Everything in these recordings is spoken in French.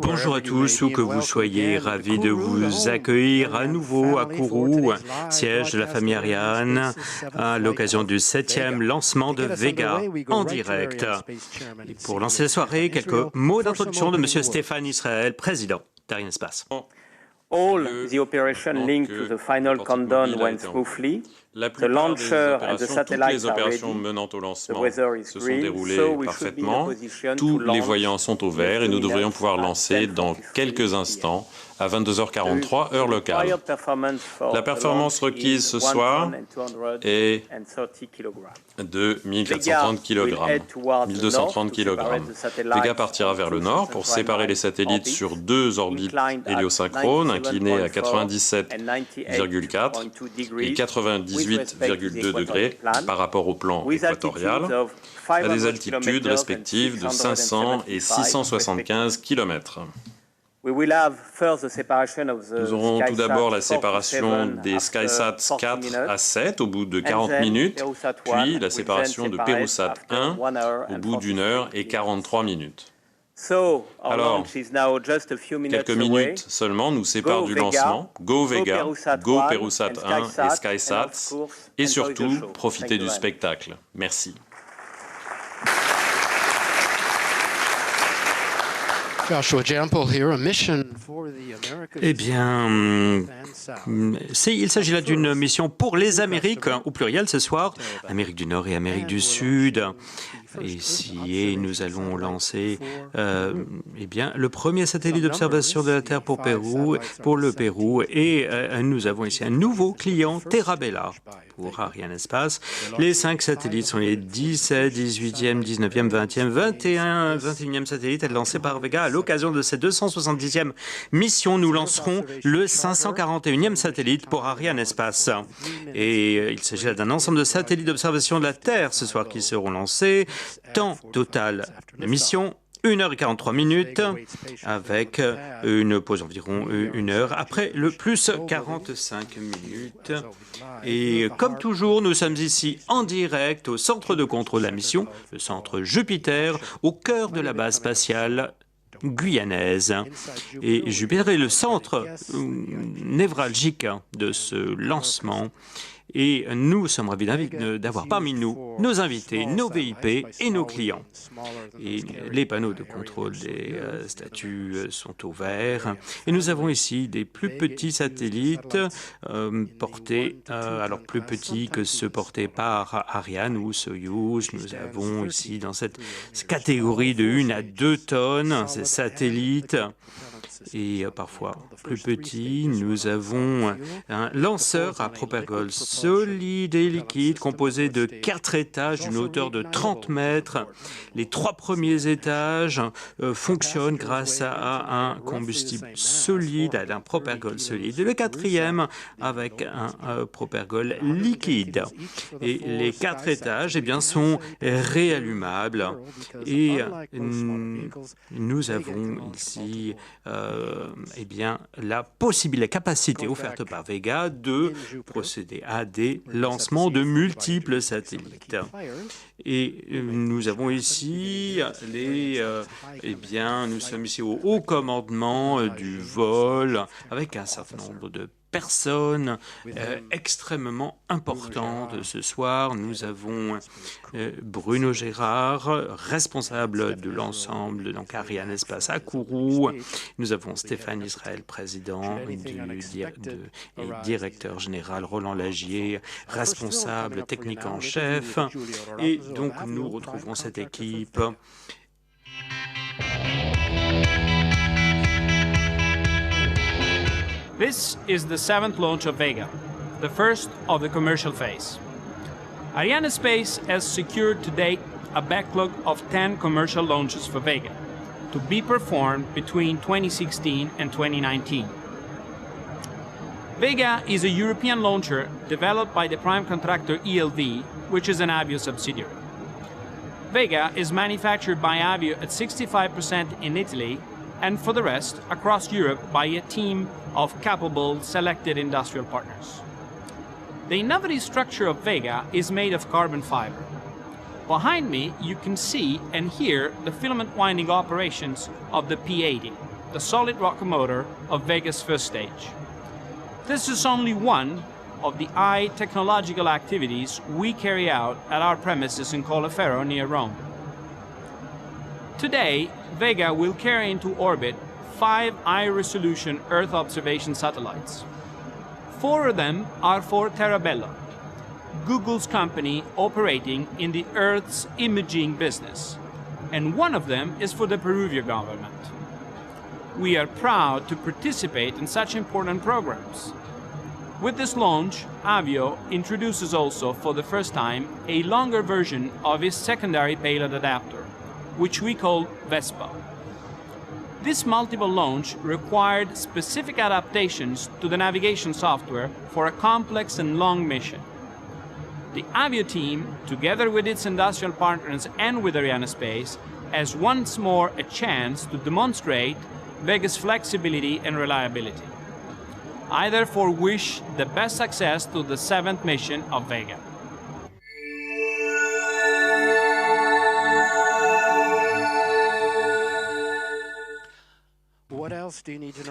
Bonjour à tous, où que vous soyez, ravi de vous accueillir à nouveau à Kourou, siège de la famille Ariane, à l'occasion du 7e lancement de Vega en direct. Et pour lancer la soirée, quelques mots d'introduction de M. Stéphane Israël, président d'Ariane Espace. All the operations linked to the final countdown went smoothly. The launcher and the satellites are ready. Menant au lancement The weather is se sont green, déroulées so we should be in a parfaitement. position Tous to les launch voyants sont au vert et nous devrions pouvoir lancer dans quelques instants à 22h43 heure locale. La performance requise ce soir est de 1430 kg, 1230 kg. Vega partira vers le nord pour séparer les satellites sur deux orbites héliosynchrones, inclinées à 97,4 et 98,2 degrés par rapport au plan équatorial, à des altitudes respectives de 500 et 675 km. Nous aurons tout d'abord la séparation des SkySat 4 à 7 au bout de 40 minutes, puis la séparation de Perusat 1 au bout d'1 heure et 43 minutes. Alors, quelques minutes seulement nous séparent du lancement. Go Vega, go Perusat 1 et SkySat, et surtout, profitez du spectacle. Merci. Eh bien, il s'agit là d'une mission pour les Amériques, au pluriel ce soir, Amérique du Nord et Amérique du Sud. Ici, nous allons lancer eh bien, le premier satellite d'observation de la Terre pour le Pérou, et nous avons ici un nouveau client, Terabella, pour Ariane Espace. Les 5 satellites sont les 17, 18e, 19e, 20e, 21e satellites lancés par Vega. À l'occasion de cette 270e mission, nous lancerons le 541e satellite pour Ariane Espace. Et il s'agit là d'un ensemble de satellites d'observation de la Terre ce soir qui seront lancés. Temps total de mission, 1h43 minutes, avec une pause environ 1 heure, après le plus 45 minutes. Et comme toujours, nous sommes ici en direct au centre de contrôle de la mission, le centre Jupiter, au cœur de la base spatiale guyanaise. Et Jupiter est le centre névralgique de ce lancement. Et nous sommes ravis d'avoir parmi nous nos invités, nos VIP et nos clients. Et les panneaux de contrôle des statuts sont ouverts. Et nous avons ici des plus petits satellites portés, alors plus petits que ceux portés par Ariane ou Soyouz. Nous avons ici dans cette catégorie de 1 à 2 tonnes ces satellites. Et parfois plus petits, nous avons un lanceur à propergol solide et liquide composé de 4 étages d'une hauteur de 30 mètres. Les 3 premiers étages fonctionnent grâce à un combustible solide, à un propergol solide. Et le 4e avec un propergol liquide. Et les 4 étages eh bien, sont réallumables. Et nous avons ici eh bien, la capacité offerte par Vega de procéder à des lancements de multiples satellites. Et nous avons ici eh bien, nous sommes ici au haut commandement du vol avec un certain nombre de personnes extrêmement importantes ce soir. Nous avons Bruno Gérard, responsable de l'ensemble, donc Ariane Espace à Kourou. Nous avons Stéphane Israël, président et directeur général, Roland Lagier, responsable technique en chef. Et donc nous retrouvons cette équipe. This is the 7th launch of Vega, the first of the commercial phase. Arianespace has secured to date a backlog of 10 commercial launches for Vega, to be performed between 2016 and 2019. Vega is a European launcher developed by the prime contractor ELV, which is an Avio subsidiary. Vega is manufactured by Avio at 65% in Italy, and for the rest, across Europe by a team of capable, selected industrial partners. The innovative structure of Vega is made of carbon fiber. Behind me, you can see and hear the filament winding operations of the P-80, the solid rocket motor of Vega's first stage. This is only one of the high technological activities we carry out at our premises in Colleferro near Rome. Today, Vega will carry into orbit 5 high-resolution Earth observation satellites. 4 of them are for Terabello, Google's company operating in the Earth's imaging business, and 1 of them is for the Peruvian government. We are proud to participate in such important programs. With this launch, Avio introduces also for the first time a longer version of its secondary payload adapter, which we call Vespa. This multiple launch required specific adaptations to the navigation software for a complex and long mission. The Avio team, together with its industrial partners and with Arianespace, has once more a chance to demonstrate Vega's flexibility and reliability. I therefore wish the best success to the 7th mission of Vega.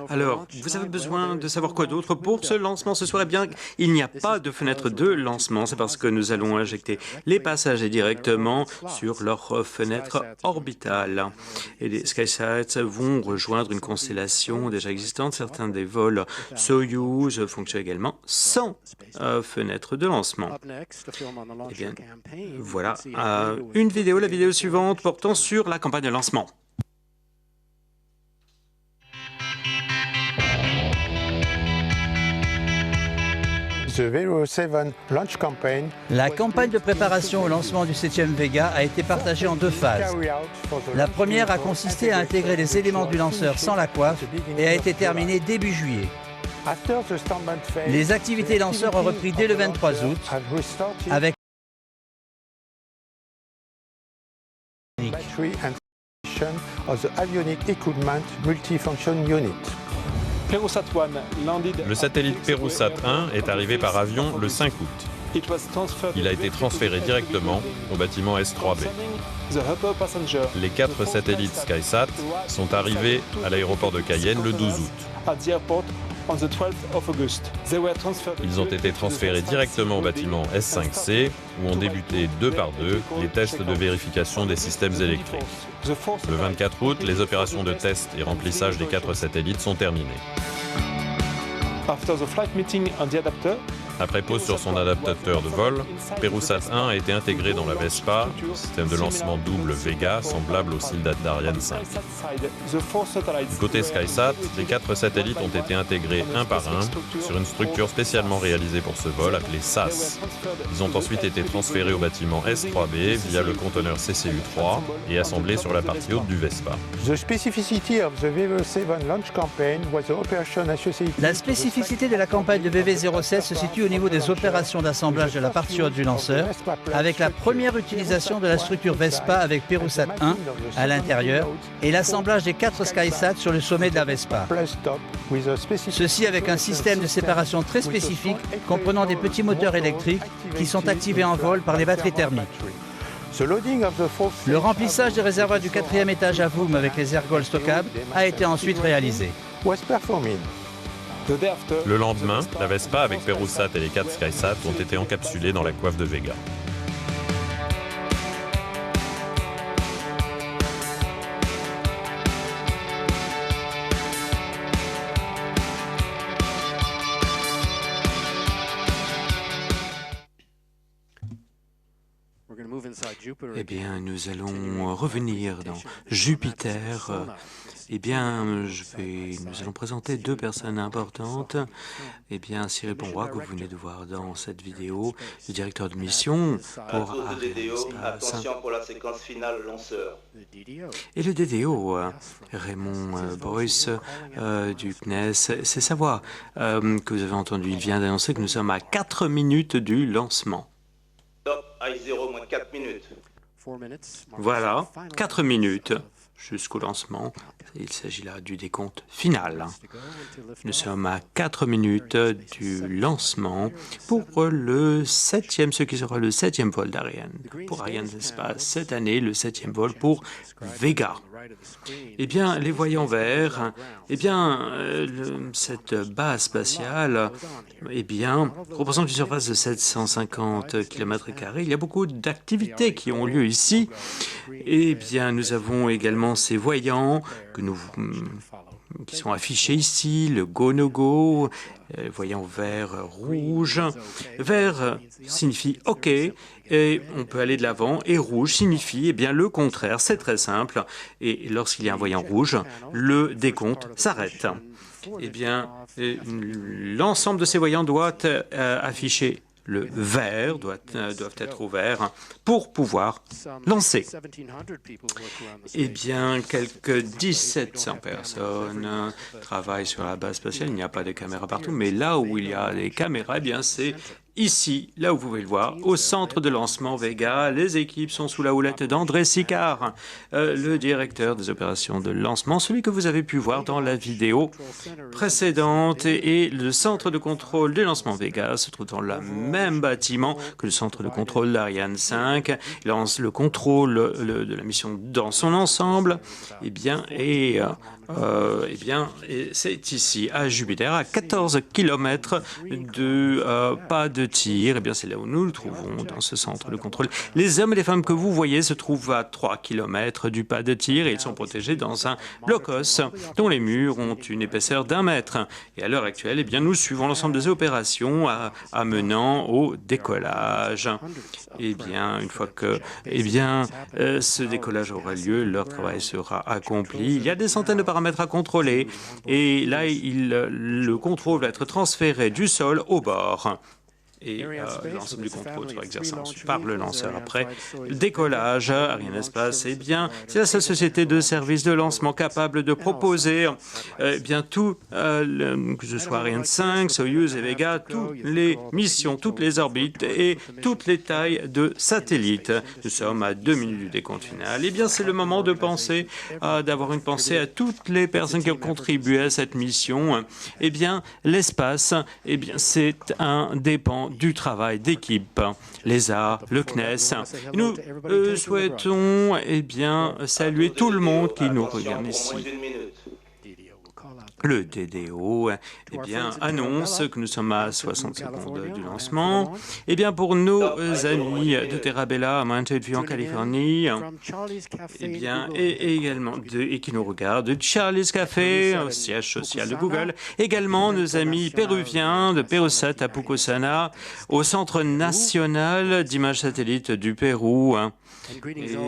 Alors, vous avez besoin de savoir quoi d'autre pour ce lancement ce soir? Eh bien, il n'y a pas de fenêtre de lancement, c'est parce que nous allons injecter les passagers directement sur leur fenêtre orbitale. Et les SkySats vont rejoindre une constellation déjà existante. Certains des vols Soyuz fonctionnent également sans fenêtre de lancement. Eh bien, voilà une vidéo, la vidéo suivante portant sur la campagne de lancement. La campagne de préparation au lancement du 7e Vega a été partagée en 2 phases. La première a consisté à intégrer les éléments du lanceur sans la coiffe et a été terminée début juillet. Les activités lanceurs ont repris dès le 23 août avec Le satellite Perusat 1 est arrivé par avion le 5 août. Il a été transféré directement au bâtiment S3B. Les 4 satellites SkySat sont arrivés à l'aéroport de Cayenne le 12 août. Ils ont été transférés directement au bâtiment S5C, où ont débuté 2 par 2 les tests de vérification des systèmes électriques. Le 24 août, les opérations de test et remplissage des 4 satellites sont terminées. Après pause sur son adaptateur de vol, Perusat 1 a été intégré dans la Vespa, système de lancement double Vega semblable au SIL d'Ariane 5. Du côté SkySat, les 4 satellites ont été intégrés un par un sur une structure spécialement réalisée pour ce vol appelée SAS. Ils ont ensuite été transférés au bâtiment S3B via le conteneur CCU-3 et assemblés sur la partie haute du Vespa. La spécificité de la campagne de VV07 se situe au niveau des opérations d'assemblage de la partie haute du lanceur, avec la première utilisation de la structure Vespa avec Perusat 1 à l'intérieur et l'assemblage des 4 SkySat sur le sommet de la Vespa. Ceci avec un système de séparation très spécifique comprenant des petits moteurs électriques qui sont activés en vol par les batteries thermiques. Le remplissage des réservoirs du 4e étage à Voum avec les ergols stockables a été ensuite réalisé. Le lendemain, la Vespa avec Perusat et les 4 SkySat ont été encapsulés dans la coiffe de Vega. Eh bien, nous allons revenir dans Jupiter. Eh bien, nous allons présenter 2 personnes importantes. Eh bien, Cyril Ponroy, que vous venez de voir dans cette vidéo, le directeur de mission pour Arianespace. Attention pour la séquence finale lanceur. Et le DDO, Raymond Boyce du CNES, c'est sa voix que vous avez entendue. Il vient d'annoncer que nous sommes à 4 minutes du lancement. Top I0 moins 4 minutes. Voilà, 4 minutes. jusqu'au lancement. Il s'agit là du décompte final. Nous sommes à 4 minutes du lancement pour le 7e, ce qui sera le 7e vol d'Ariane. Pour Ariane Espace, cette année, le 7e vol pour Vega. Eh bien, les voyants verts, eh bien, cette base spatiale, eh bien, représente une surface de 750 km². Il y a beaucoup d'activités qui ont lieu ici. Eh bien, nous avons également ces voyants qui sont affichés ici, le go-no-go, voyant vert, rouge. Vert signifie OK, et on peut aller de l'avant, et rouge signifie eh bien, le contraire, c'est très simple. Et lorsqu'il y a un voyant rouge, le décompte s'arrête. Eh bien, l'ensemble de ces voyants doit afficher le vert, doivent être ouverts pour pouvoir lancer. Eh bien, quelques 1700 personnes travaillent sur la base spatiale. Il n'y a pas de caméras partout, mais là où il y a des caméras, eh bien, c'est ici, là où vous pouvez le voir, au centre de lancement Vega. Les équipes sont sous la houlette d'André Sicard, le directeur des opérations de lancement, celui que vous avez pu voir dans la vidéo précédente. Et le centre de contrôle des lancements Vega se trouve dans le même bâtiment que le centre de contrôle d'Ariane 5. Il lance le contrôle de la mission dans son ensemble. Eh bien, c'est ici, à Jupiter, à 14 km de pas de tir. Eh bien, c'est là où nous nous trouvons, dans ce centre de contrôle. Les hommes et les femmes que vous voyez se trouvent à 3 km du pas de tir et ils sont protégés dans un blocos dont les murs ont une épaisseur d'1 mètre. Et à l'heure actuelle, eh bien, nous suivons l'ensemble des opérations amenant au décollage. Eh bien, une fois que ce décollage aura lieu, leur travail sera accompli. Il y a des centaines de paramètres à contrôler et là, le contrôle va être transféré du sol au bord. Et l'ensemble du contrôle sera exercé ensuite par le lanceur. Après le décollage, Ariane Espace, eh bien, c'est la seule société de services de lancement capable de proposer tout, que ce soit Ariane 5, Soyuz et Vega, toutes les missions, toutes les orbites et toutes les tailles de satellites. Nous sommes à 2 minutes du décompte final. Eh bien, c'est le moment de penser, d'avoir une pensée à toutes les personnes qui ont contribué à cette mission. Eh bien, l'espace, eh bien, c'est un dépend du travail d'équipe, l'ESA, le CNES. Et nous souhaitons saluer tout le monde qui nous regarde ici. Le DDO annonce que nous sommes à 60 secondes du lancement. Eh bien, pour nos amis de Terra Bella à Mountain View en Californie, et qui nous regardent, de Charlie's Café, au siège social de Google, également nos amis péruviens de Perusat à Pucosana, au Centre national d'images satellites du Pérou.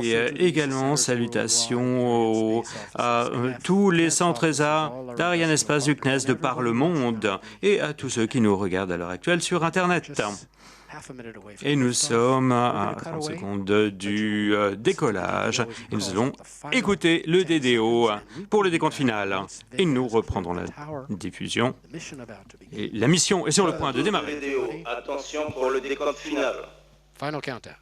Et également, salutations à tous les centres ESA d'Ariane Espace du CNES de par le monde et à tous ceux qui nous regardent à l'heure actuelle sur Internet. Et nous sommes à 30 secondes du décollage et nous allons écouter le DDO pour le décompte final. Et nous reprendrons la diffusion. Et la mission est sur le point de démarrer. DDO, attention pour le décompte final. Final countdown.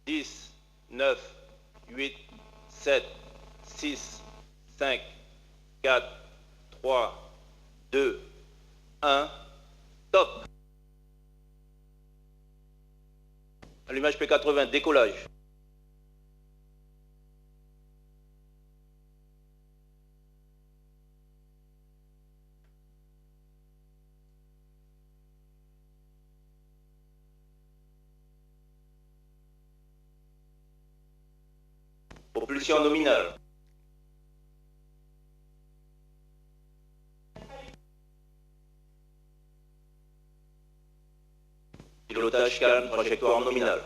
10, 9, 8, 7, 6, 5, 4, 3, 2, 1, top. Allumage P80, décollage. Propulsion nominale. Pilotage calme, trajectoire nominale.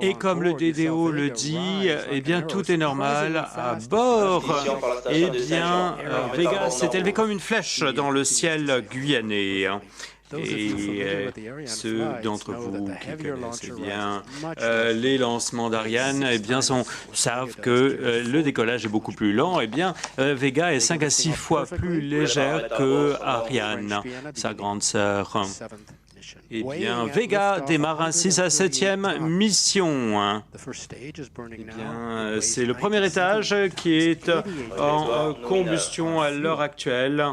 Et comme le DDO le dit, eh bien, tout est normal à bord. Eh bien, Vega s'est élevé comme une flèche dans le ciel guyanais. Et ceux d'entre vous qui connaissent bien les lancements d'Ariane savent que le décollage est beaucoup plus lent. Eh bien, Vega est 5 à 6 fois plus légère que Ariane, sa grande sœur. Eh bien, Vega démarre ainsi sa 7e mission. Eh bien, c'est le premier étage qui est en combustion à l'heure actuelle.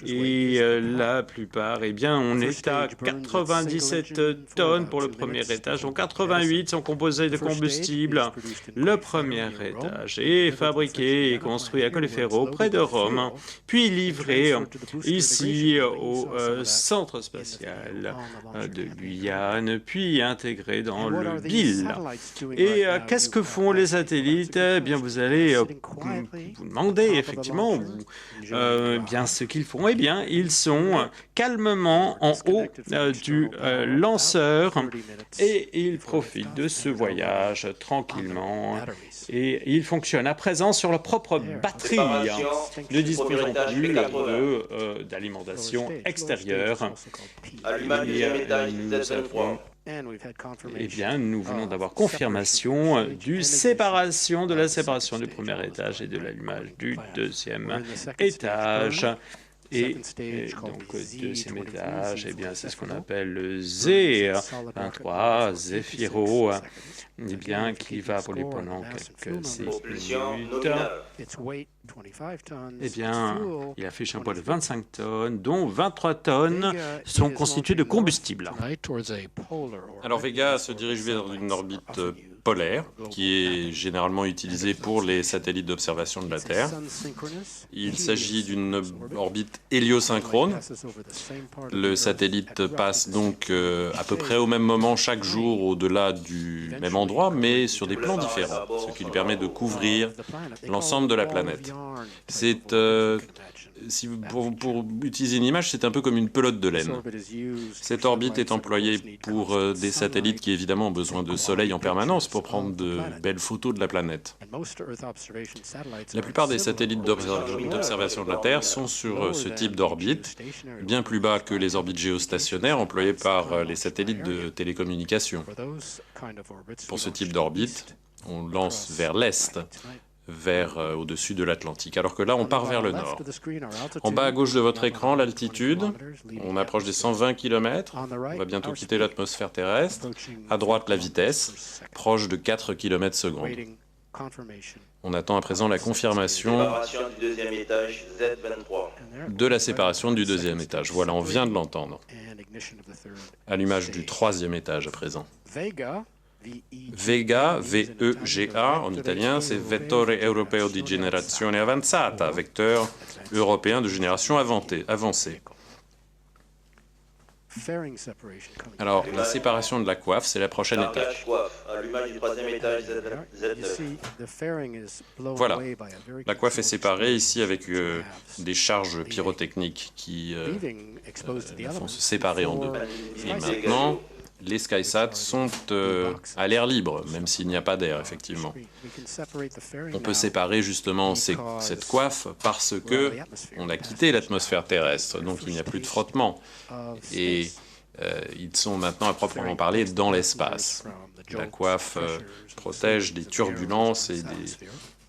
Et la plupart, eh bien, on est à 97 tonnes pour le premier étage, dont 88 sont composés de combustible. Le premier étage est fabriqué et construit à Colleferro, près de Rome, puis livré ici au centre spatial de Guyane, puis intégré dans le BIL. Et qu'est-ce que font les satellites? Eh bien, vous allez vous demander effectivement bien ce qu'ils font. Eh bien, ils sont calmement en haut du lanceur et ils profitent de ce voyage tranquillement. Et ils fonctionnent à présent sur leur propre batterie, ne disposant plus d'alimentation extérieure. Eh bien, nous venons d'avoir confirmation de la séparation du premier étage et de l'allumage du deuxième étage. Et donc, deuxième étage, eh bien, c'est ce qu'on appelle le Z23, Zefiro, eh bien, qui va voler pendant quelques minutes. Eh bien, il affiche un poids de 25 tonnes, dont 23 tonnes sont constituées de combustible. Alors, Vega se dirige vers une orbite polaire, qui est généralement utilisée pour les satellites d'observation de la Terre. Il s'agit d'une orbite héliosynchrone. Le satellite passe donc à peu près au même moment chaque jour au-delà du même endroit, mais sur des plans différents, ce qui lui permet de couvrir l'ensemble de la planète. Pour utiliser une image, c'est un peu comme une pelote de laine. Cette orbite est employée pour des satellites qui évidemment ont besoin de soleil en permanence pour prendre de belles photos de la planète. La plupart des satellites d'observation de la Terre sont sur ce type d'orbite, bien plus bas que les orbites géostationnaires employées par les satellites de télécommunications. Pour ce type d'orbite, on lance vers l'est, au-dessus de l'Atlantique, alors que là, on part vers le nord. En bas à gauche de votre écran, l'altitude, on approche des 120 km, on va bientôt quitter l'atmosphère terrestre. À droite, la vitesse, proche de 4 km/s. On attend à présent la confirmation de la séparation du deuxième étage. Voilà, on vient de l'entendre. Allumage du troisième étage à présent. Vega, V-E-G-A, en italien, c'est Vettore Europeo di Generazione Avanzata, vecteur européen de génération avancée. Alors, la séparation de la coiffe, c'est la prochaine étape. Voilà, la coiffe est séparée ici avec des charges pyrotechniques qui la font se séparer en deux. Et maintenant, les SkySat sont à l'air libre, même s'il n'y a pas d'air, effectivement. On peut séparer justement cette coiffe parce qu'on a quitté l'atmosphère terrestre, donc il n'y a plus de frottement. Et ils sont maintenant, à proprement parler, dans l'espace. La coiffe protège des turbulences et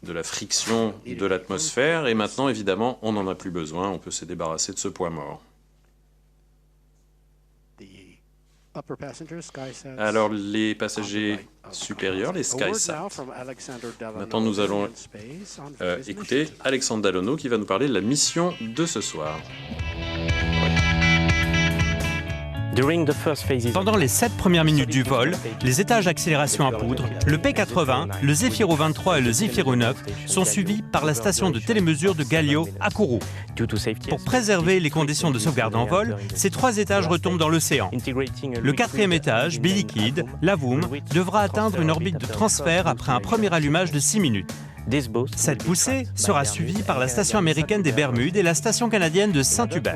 de la friction de l'atmosphère, et maintenant, évidemment, on n'en a plus besoin, on peut se débarrasser de ce poids mort. Alors, les passagers supérieurs, les SkySat. Maintenant, nous allons écouter Alexandre Dallonneau qui va nous parler de la mission de ce soir. Pendant les 7 premières minutes du vol, les étages d'accélération à poudre, le P80, le Zefiro 23 et le Zefiro 9 sont suivis par la station de télémesure de Galileo à Kourou. Pour préserver les conditions de sauvegarde en vol, ces 3 étages retombent dans l'océan. Le 4e étage, biliquide, l'Avoum, devra atteindre une orbite de transfert après un premier allumage de 6 minutes. Cette poussée sera suivie par la station américaine des Bermudes et la station canadienne de Saint-Hubert.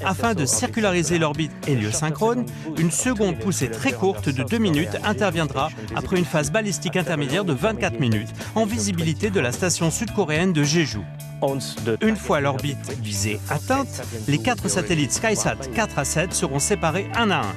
Afin de circulariser l'orbite héliosynchrone, une seconde poussée très courte de 2 minutes interviendra après une phase balistique intermédiaire de 24 minutes en visibilité de la station sud-coréenne de Jeju. Une fois l'orbite visée atteinte, les 4 satellites SkySat 4 à 7 seront séparés un à un.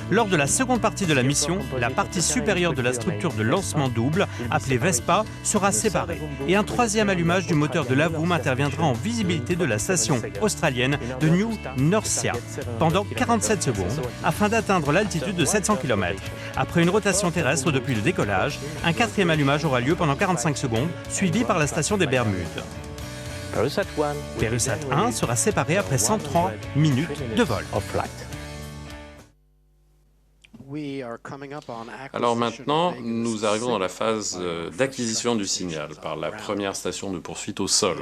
Lors de la seconde partie de la mission, la partie supérieure de la structure de lancement double, appelée Vespa, sera séparée. Et un troisième allumage du moteur de l'Avoom interviendra en visibilité de la station australienne de New Norcia pendant 47 secondes, afin d'atteindre l'altitude de 700 km. Après une rotation terrestre depuis le décollage, un quatrième allumage aura lieu pendant 45 secondes, suivi par la station des Bermudes. Perusat 1 sera séparé après 103 minutes de vol. Alors maintenant, nous arrivons dans la phase d'acquisition du signal par la première station de poursuite au sol.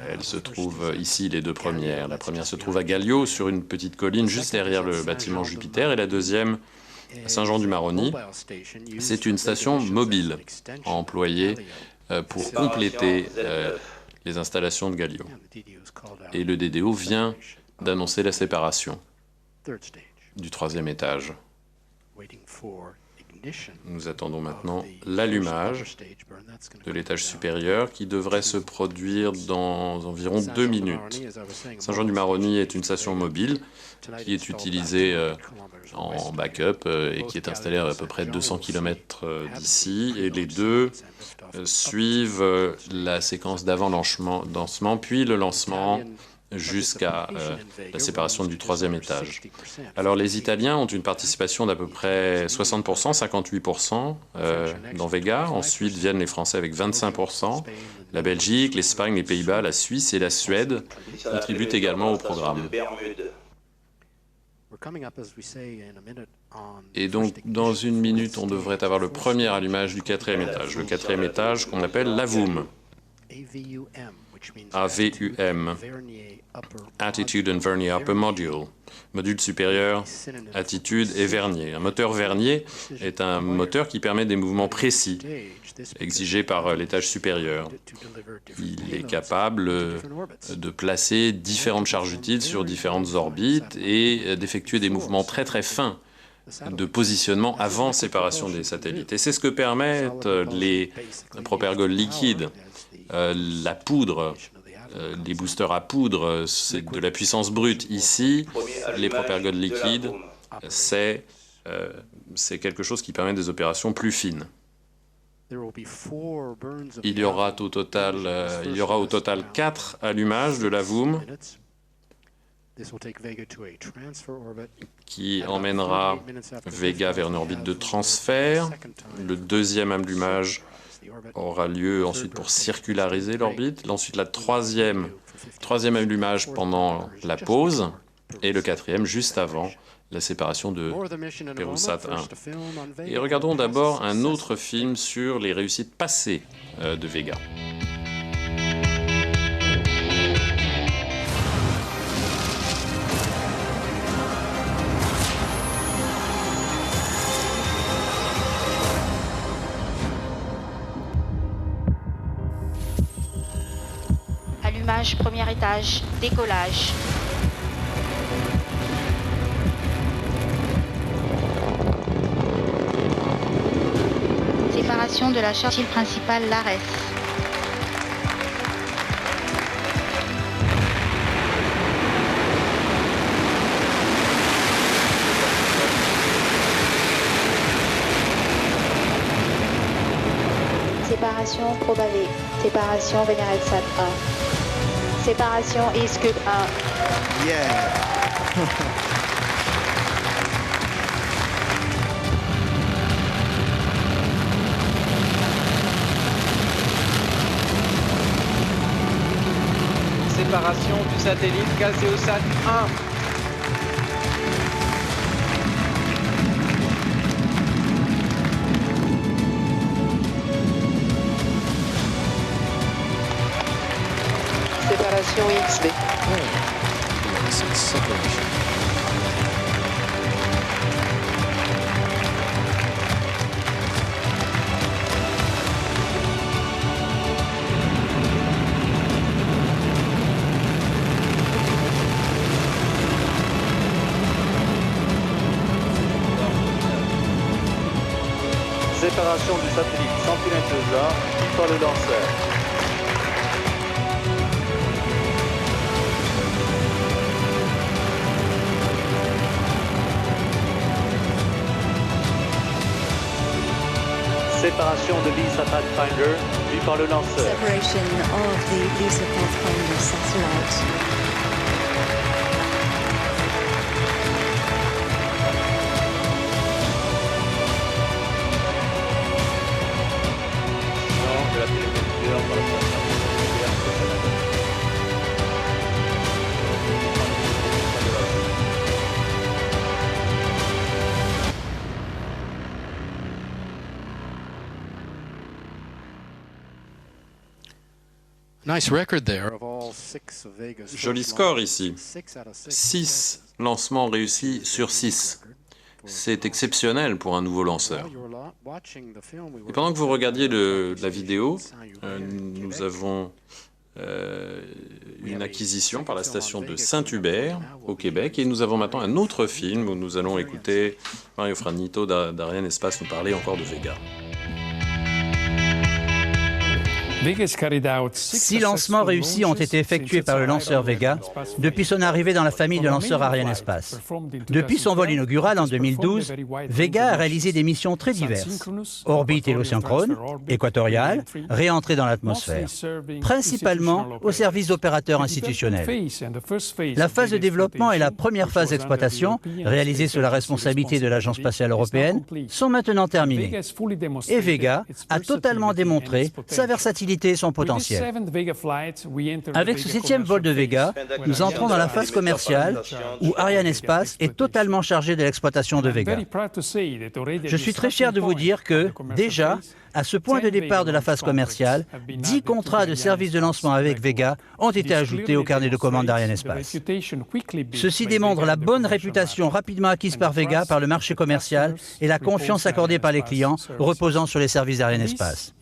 Elle se trouve ici, les deux premières. La première se trouve à Gallio, sur une petite colline juste derrière le bâtiment Jupiter, et la deuxième à Saint-Jean-du-Maroni. C'est une station mobile employée pour compléter les installations de Gallio. Et le DDO vient d'annoncer la séparation du troisième étage. Nous attendons maintenant l'allumage de l'étage supérieur qui devrait se produire dans environ 2 minutes. Saint-Jean-du-Maroni est une station mobile qui est utilisée en backup et qui est installée à peu près 200 km d'ici. Et les deux suivent la séquence d'avant-lancement, puis le lancement jusqu'à la séparation du troisième étage. Alors les Italiens ont une participation d'à peu près 60%, 58% dans Vega. Ensuite viennent les Français avec 25%. La Belgique, l'Espagne, les Pays-Bas, la Suisse et la Suède contribuent également au programme. Et donc, dans 1 minute, on devrait avoir le premier allumage du quatrième étage. Le quatrième étage qu'on appelle l'Avoom. AVUM, Attitude and Vernier Upper Module, module supérieur, attitude et vernier. Un moteur vernier est un moteur qui permet des mouvements précis, exigés par l'étage supérieur. Il est capable de placer différentes charges utiles sur différentes orbites et d'effectuer des mouvements très très fins de positionnement avant séparation des satellites. Et c'est ce que permettent les propergoles liquides. La poudre, les boosters à poudre, c'est de la puissance brute. Ici, les propergoles liquides, c'est quelque chose qui permet des opérations plus fines. Il y aura au total 4 allumages de l'Avoom qui emmènera Vega vers une orbite de transfert. Le deuxième allumage aura lieu ensuite pour circulariser l'orbite. Ensuite, la troisième allumage pendant la pause. Et le quatrième juste avant la séparation de Perusat 1. Et regardons d'abord un autre film sur les réussites passées de Vega. Allumage, premier étage, décollage. Séparation de la charge principale l'ARES. Séparation Probavé. Séparation Vénérelsat 1. Séparation Eastcube 1. Yeah. Séparation du satellite Caseosat 1. Séparation XB. Séparation du satellite Sentinel-2A par le lanceur. Séparation de l'ISA Pathfinder vue par le lanceur. Separation of the LISA Pathfinder satellite. De la télévision par la station nucléaire de Canada. Joli score ici. 6 lancements réussis sur 6. C'est exceptionnel pour un nouveau lanceur. Et pendant que vous regardiez la vidéo, nous avons une acquisition par la station de Saint-Hubert au Québec et nous avons maintenant un autre film où nous allons écouter Mario Franito d'Ariane Espace nous parler encore de Vega. 6 lancements réussis ont été effectués par le lanceur Vega depuis son arrivée dans la famille de lanceurs Arianespace. Depuis son vol inaugural en 2012, Vega a réalisé des missions très diverses. Orbite hélisynchrone, équatoriale, réentrée dans l'atmosphère, principalement au service d'opérateurs institutionnels. La phase de développement et la première phase d'exploitation, réalisées sous la responsabilité de l'Agence spatiale européenne, sont maintenant terminées. Et Vega a totalement démontré sa versatilité et son potentiel. Avec ce 7e vol de Vega, nous entrons dans la phase commerciale où Arianespace est totalement chargé de l'exploitation de Vega. Je suis très fier de vous dire que, déjà, à ce point de départ de la phase commerciale, 10 contrats de service de lancement avec Vega ont été ajoutés au carnet de commandes d'Arianespace. Ceci démontre la bonne réputation rapidement acquise par Vega par le marché commercial et la confiance accordée par les clients reposant sur les services d'Arianespace.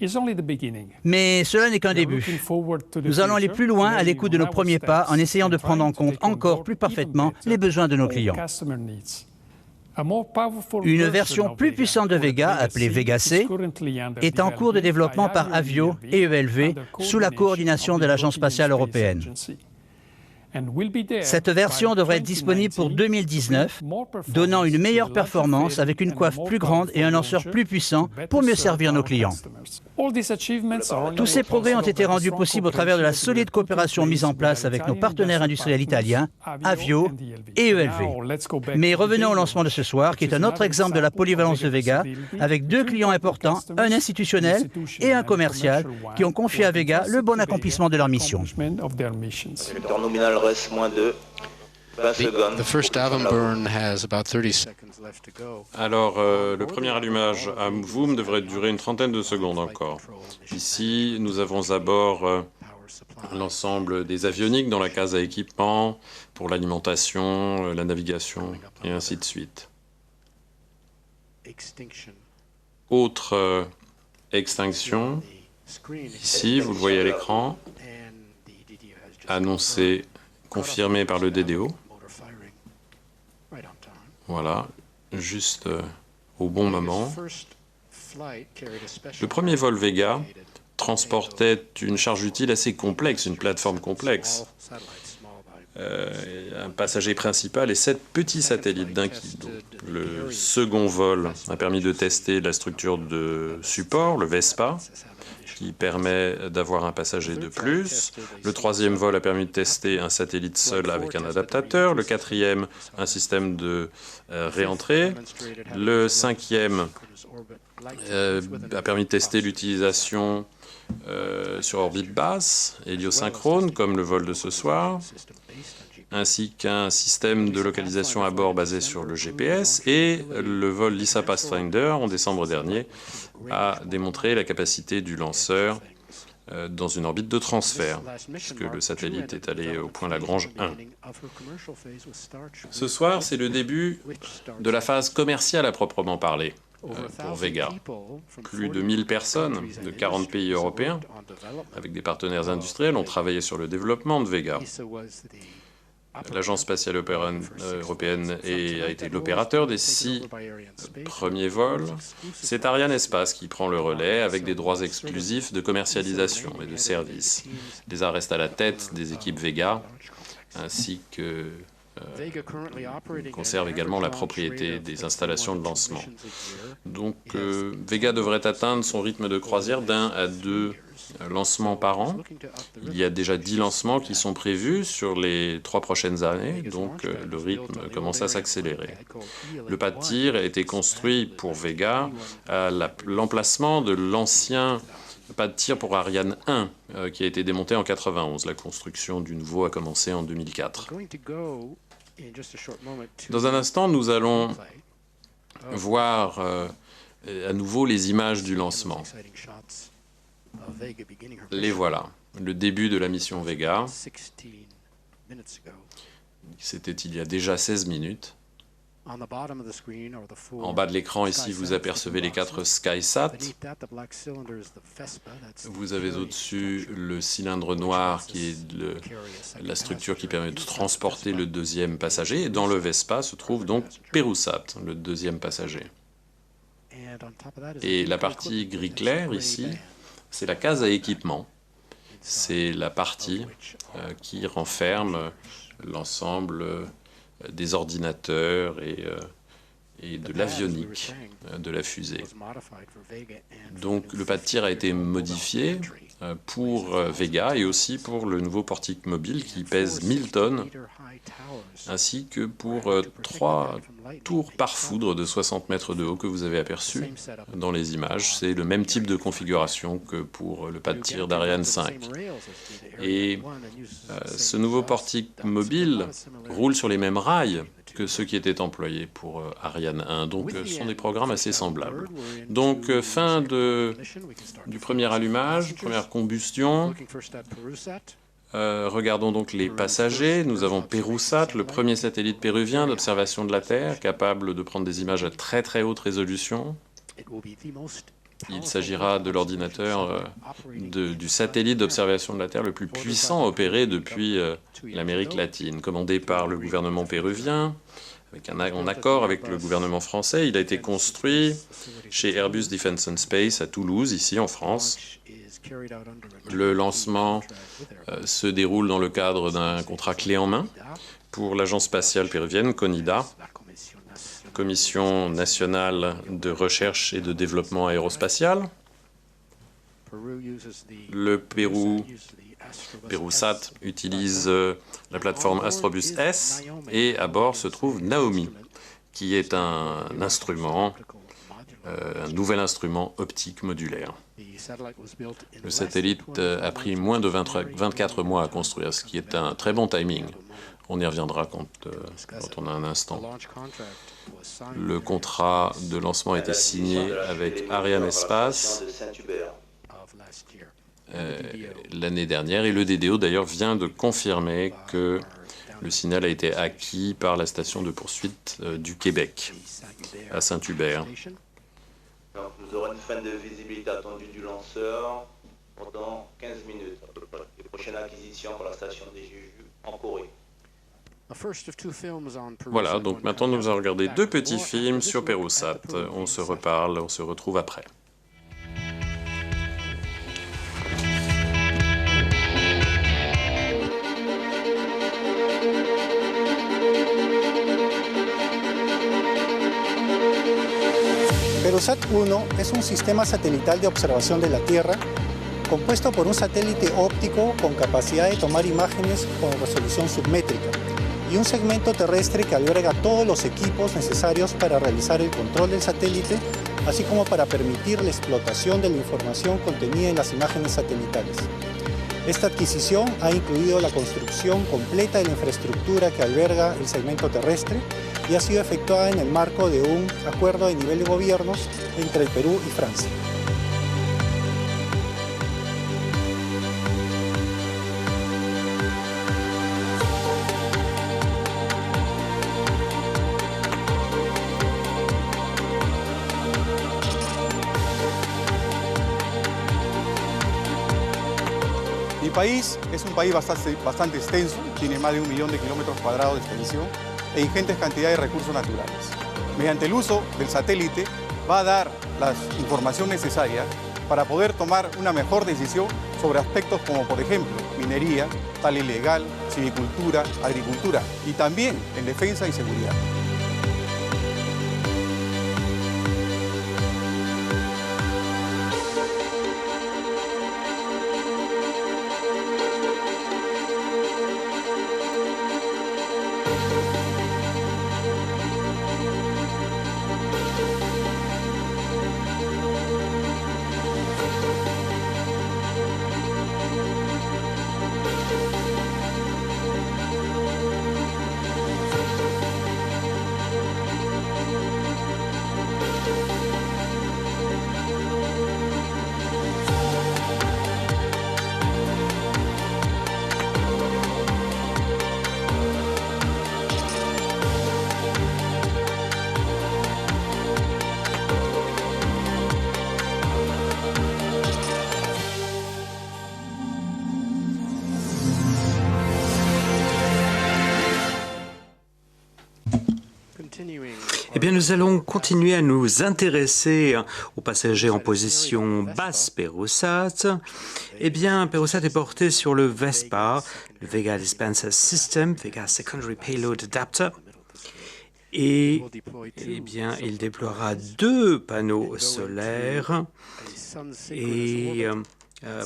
Mais cela n'est qu'un début. Nous allons aller plus loin à l'écoute de nos premiers pas en essayant de prendre en compte encore plus parfaitement les besoins de nos clients. Une version plus puissante de Vega, appelée Vega C, est en cours de développement par Avio et ELV sous la coordination de l'Agence spatiale européenne. Cette version devrait être disponible pour 2019, donnant une meilleure performance avec une coiffe plus grande et un lanceur plus puissant pour mieux servir nos clients. Tous ces progrès ont été rendus possibles au travers de la solide coopération mise en place avec nos partenaires industriels italiens, Avio et ELV. Mais revenons au lancement de ce soir, qui est un autre exemple de la polyvalence de Vega, avec 2 clients importants, un institutionnel et un commercial, qui ont confié à Vega le bon accomplissement de leur mission. Trajectoire nominale reste moins de 20 secondes. Alors, le premier allumage à Voom devrait durer une trentaine de secondes encore. Ici, nous avons à bord l'ensemble des avioniques dans la case à équipement, pour l'alimentation, la navigation, et ainsi de suite. Autre extinction, ici, vous le voyez à l'écran, annoncé, confirmé par le DDO. Voilà, juste au bon moment. Le premier vol Vega transportait une charge utile assez complexe, une plateforme complexe. Un passager principal et 7 petits satellites d'1 kilo. Le second vol a permis de tester la structure de support, le Vespa, qui permet d'avoir un passager de plus. Le troisième vol a permis de tester un satellite seul avec un adaptateur. Le quatrième, un système de réentrée. Le cinquième a permis de tester l'utilisation sur orbite basse, héliosynchrone, comme le vol de ce soir, ainsi qu'un système de localisation à bord basé sur le GPS, et le vol LISA Pathfinder en décembre dernier a démontré la capacité du lanceur dans une orbite de transfert, puisque le satellite est allé au point Lagrange 1. Ce soir, c'est le début de la phase commerciale à proprement parler pour Vega. Plus de 1000 personnes de 40 pays européens, avec des partenaires industriels, ont travaillé sur le développement de Vega. L'Agence spatiale européenne a été l'opérateur des 6 premiers vols. C'est Arianespace qui prend le relais avec des droits exclusifs de commercialisation et de service. L'ESA reste à la tête des équipes Vega, ainsi que conserve également la propriété des installations de lancement. Donc Vega devrait atteindre son rythme de croisière d'1 à 2 lancements par an. Il y a déjà 10 lancements qui sont prévus sur les 3 prochaines années, donc le rythme commence à s'accélérer. Le pas de tir a été construit pour Vega à l'emplacement de l'ancien pas de tir pour Ariane 1 qui a été démonté en 1991. La construction du nouveau a commencé en 2004. Dans un instant, nous allons voir à nouveau les images du lancement. Les voilà. Le début de la mission Vega. C'était il y a déjà 16 minutes. En bas de l'écran, ici, vous apercevez les 4 SkySat. Vous avez au-dessus le cylindre noir qui est la structure qui permet de transporter le deuxième passager. Et dans le Vespa se trouve donc PeruSat, le deuxième passager. Et la partie gris clair, ici, c'est la case à équipement. C'est la partie qui renferme l'ensemble des ordinateurs et de l'avionique de la fusée. Donc le pas de tir a été modifié pour Vega et aussi pour le nouveau portique mobile qui pèse 1000 tonnes, ainsi que pour 3 tours par foudre de 60 mètres de haut que vous avez aperçus dans les images. C'est le même type de configuration que pour le pas de tir d'Ariane 5. Et ce nouveau portique mobile roule sur les mêmes rails que ceux qui étaient employés pour Ariane 1. Donc ce sont des programmes assez semblables. Donc fin du premier allumage, première combustion. Regardons donc les passagers. Nous avons PeruSat, le premier satellite péruvien d'observation de la Terre, capable de prendre des images à très très haute résolution. Il s'agira de l'ordinateur, du satellite d'observation de la Terre le plus puissant opéré depuis l'Amérique latine, commandé par le gouvernement péruvien, en accord avec le gouvernement français. Il a été construit chez Airbus Defence and Space à Toulouse, ici en France. Le lancement se déroule dans le cadre d'un contrat clé en main pour l'agence spatiale péruvienne, CONIDA, Commission nationale de recherche et de développement aérospatial. Le PeruSat utilise la plateforme Astrobus S et à bord se trouve Naomi, qui est un nouvel instrument optique modulaire. Le satellite a pris moins de 24 mois à construire, ce qui est un très bon timing. On y reviendra quand on a un instant. Le contrat de lancement a été signé avec Arianespace l'année dernière et le DDO d'ailleurs vient de confirmer que le signal a été acquis par la station de poursuite du Québec à Saint-Hubert. Donc nous aurons une fin de visibilité attendue du lanceur pendant 15 minutes à peu près. Les prochaines acquisitions pour la station des Juju en Corée. Voilà, donc maintenant nous allons regarder 2 petits films sur PeruSat. On se reparle, on se retrouve après. PeruSat 1 es un sistema satelital de observación de la Tierra compuesto por un satélite óptico con capacidad de tomar imágenes con resolución submétrica y un segmento terrestre que alberga todos los equipos necesarios para realizar el control del satélite, así como para permitir la explotación de la información contenida en las imágenes satelitales. Esta adquisición ha incluido la construcción completa de la infraestructura que alberga el segmento terrestre y ha sido efectuada en el marco de un acuerdo de nivel de gobiernos entre el Perú y Francia. Mi país es un país bastante extenso, tiene más de 1 millón de kilómetros cuadrados de extensión e ingentes cantidades de recursos naturales. Mediante el uso del satélite va a dar la información necesaria para poder tomar una mejor decisión sobre aspectos como, por ejemplo, minería, tal y legal, silvicultura, agricultura y también en defensa y seguridad. Eh bien, nous allons continuer à nous intéresser aux passagers en position basse Perusat. Eh bien, Perusat est porté sur le VESPA, le Vega Dispenser System, Vega Secondary Payload Adapter. Et eh bien, il déploiera 2 panneaux solaires et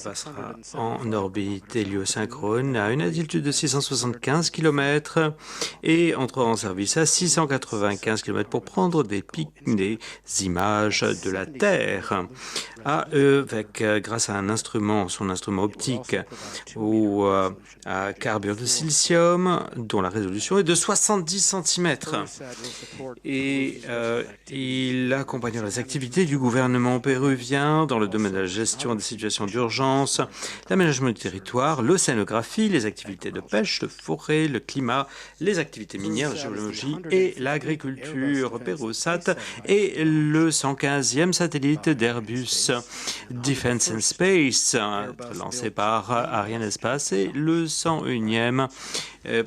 passera en orbite héliosynchrone à une altitude de 675 km et entrera en service à 695 km pour prendre des images de la Terre. Grâce à son instrument optique à carbure de silicium, dont la résolution est de 70 cm. Et il accompagnera les activités du gouvernement péruvien dans le domaine de la gestion des situations d'urgence, l'aménagement du territoire, l'océanographie, les activités de pêche, de forêt, le climat, les activités minières, la géologie et l'agriculture. Perusat est le 115e satellite d'Airbus Defence and Space, lancé par Arianespace, et le 101e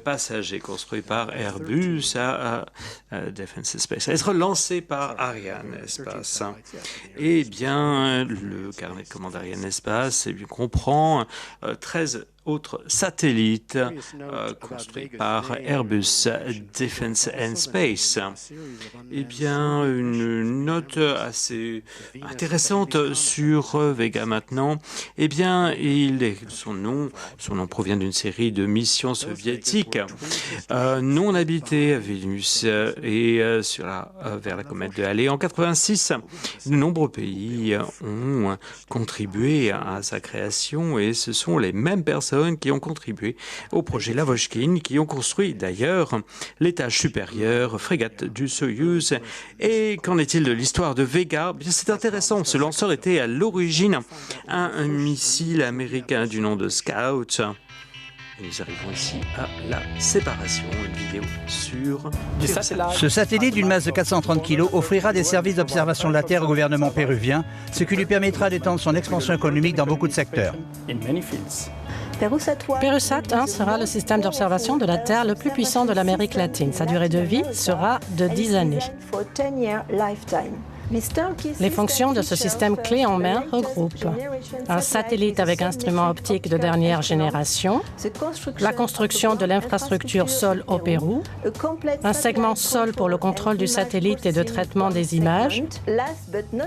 passager construit par Airbus à Defence and Space, à être lancé par Arianespace. Eh bien, le carnet de commande Arianespace comprend 13 autres satellites construits par Airbus Defence and Space. Eh bien, une note assez intéressante sur Vega maintenant. Eh bien, son nom provient d'une série de missions soviétiques non habitées à Vénus et vers la comète de Halley. En 1986, de nombreux pays ont contribué à sa création et ce sont les mêmes personnes qui ont contribué au projet Lavochkin, qui ont construit d'ailleurs l'étage supérieur frégate du Soyouz. Et qu'en est-il de l'histoire de Vega? Bien, c'est intéressant. Ce lanceur était à l'origine un missile américain du nom de Scout. Et nous arrivons ici à la séparation, une vidéo sur du satellite. Ce satellite d'une masse de 430 kg offrira des services d'observation de la Terre au gouvernement péruvien, ce qui lui permettra d'étendre son expansion économique dans beaucoup de secteurs. Perusat 1 sera le système d'observation de la Terre le plus puissant de l'Amérique latine. Sa durée de vie sera de 10 années. Les fonctions de ce système clé en main regroupent un satellite avec instruments optiques de dernière génération, la construction de l'infrastructure sol au Pérou, un segment sol pour le contrôle du satellite et de traitement des images,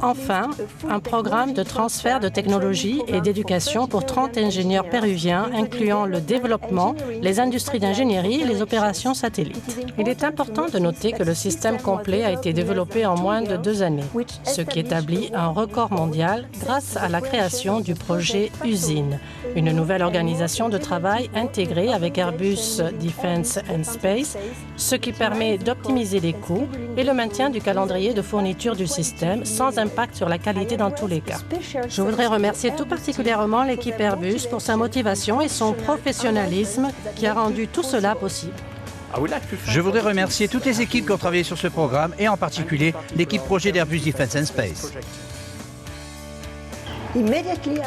enfin, un programme de transfert de technologie et d'éducation pour 30 ingénieurs péruviens, incluant le développement, les industries d'ingénierie et les opérations satellites. Il est important de noter que le système complet a été développé en moins de 2 années. Ce qui établit un record mondial grâce à la création du projet Usine, une nouvelle organisation de travail intégrée avec Airbus Defence and Space, ce qui permet d'optimiser les coûts et le maintien du calendrier de fourniture du système sans impact sur la qualité dans tous les cas. Je voudrais remercier tout particulièrement l'équipe Airbus pour sa motivation et son professionnalisme qui a rendu tout cela possible. Je voudrais remercier toutes les équipes qui ont travaillé sur ce programme et en particulier l'équipe projet d'Airbus Defence and Space.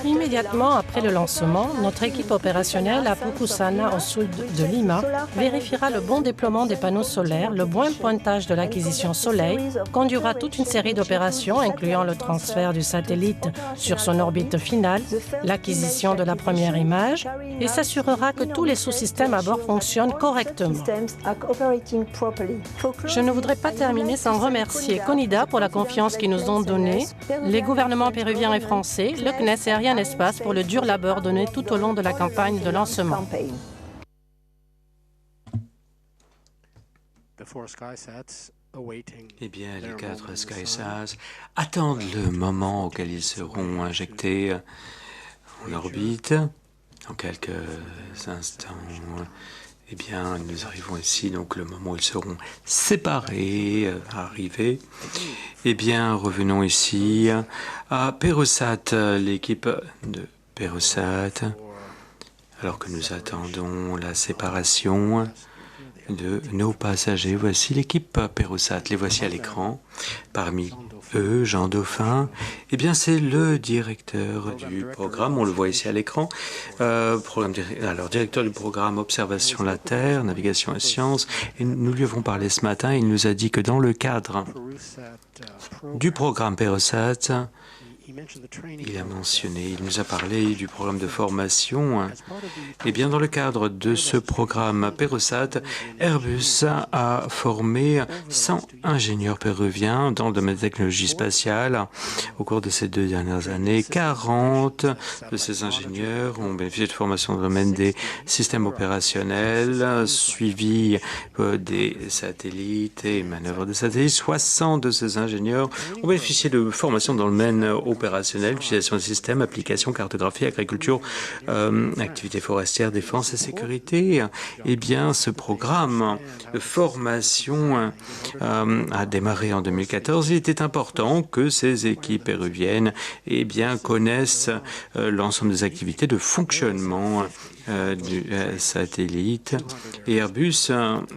Immédiatement après le lancement, notre équipe opérationnelle à Pucusana, au sud de Lima, vérifiera le bon déploiement des panneaux solaires, le bon pointage de l'acquisition Soleil, conduira toute une série d'opérations, incluant le transfert du satellite sur son orbite finale, l'acquisition de la première image, et s'assurera que tous les sous-systèmes à bord fonctionnent correctement. Je ne voudrais pas terminer sans remercier CONIDA pour la confiance qu'ils nous ont donnée, les gouvernements péruviens et français, le CNES et Arianespace pour le dur labeur donné tout au long de la campagne de lancement. Eh bien, les 4 SkySats attendent le moment auquel ils seront injectés en orbite. Dans quelques instants, eh bien, nous arrivons ici, donc le moment où ils seront séparés, arrivés. Eh bien, revenons ici à Perosat, l'équipe de Perosat, alors que nous attendons la séparation de nos passagers. Voici l'équipe Perosat, les voici à l'écran. Parmi eux, Jean Dauphin, eh bien c'est le directeur du programme, on le voit ici à l'écran. Directeur du programme Observation de la Terre, Navigation et Sciences, et nous lui avons parlé ce matin, il nous a dit que dans le cadre du programme Perosat, il nous a parlé du programme de formation. Eh bien, dans le cadre de ce programme Perosat, Airbus a formé 100 ingénieurs péruviens dans le domaine de technologie spatiale. Au cours de ces 2 dernières années, 40 de ces ingénieurs ont bénéficié de formation dans le domaine des systèmes opérationnels, suivi des satellites et manœuvres de satellites. 60 de ces ingénieurs ont bénéficié de formation dans le domaine opérationnel, utilisation de systèmes, applications, cartographie, agriculture, activités forestières, défense et sécurité. Eh bien, ce programme de formation a démarré en 2014. Il était important que ces équipes péruviennes eh bien, connaissent l'ensemble des activités de fonctionnement du satellite. Et Airbus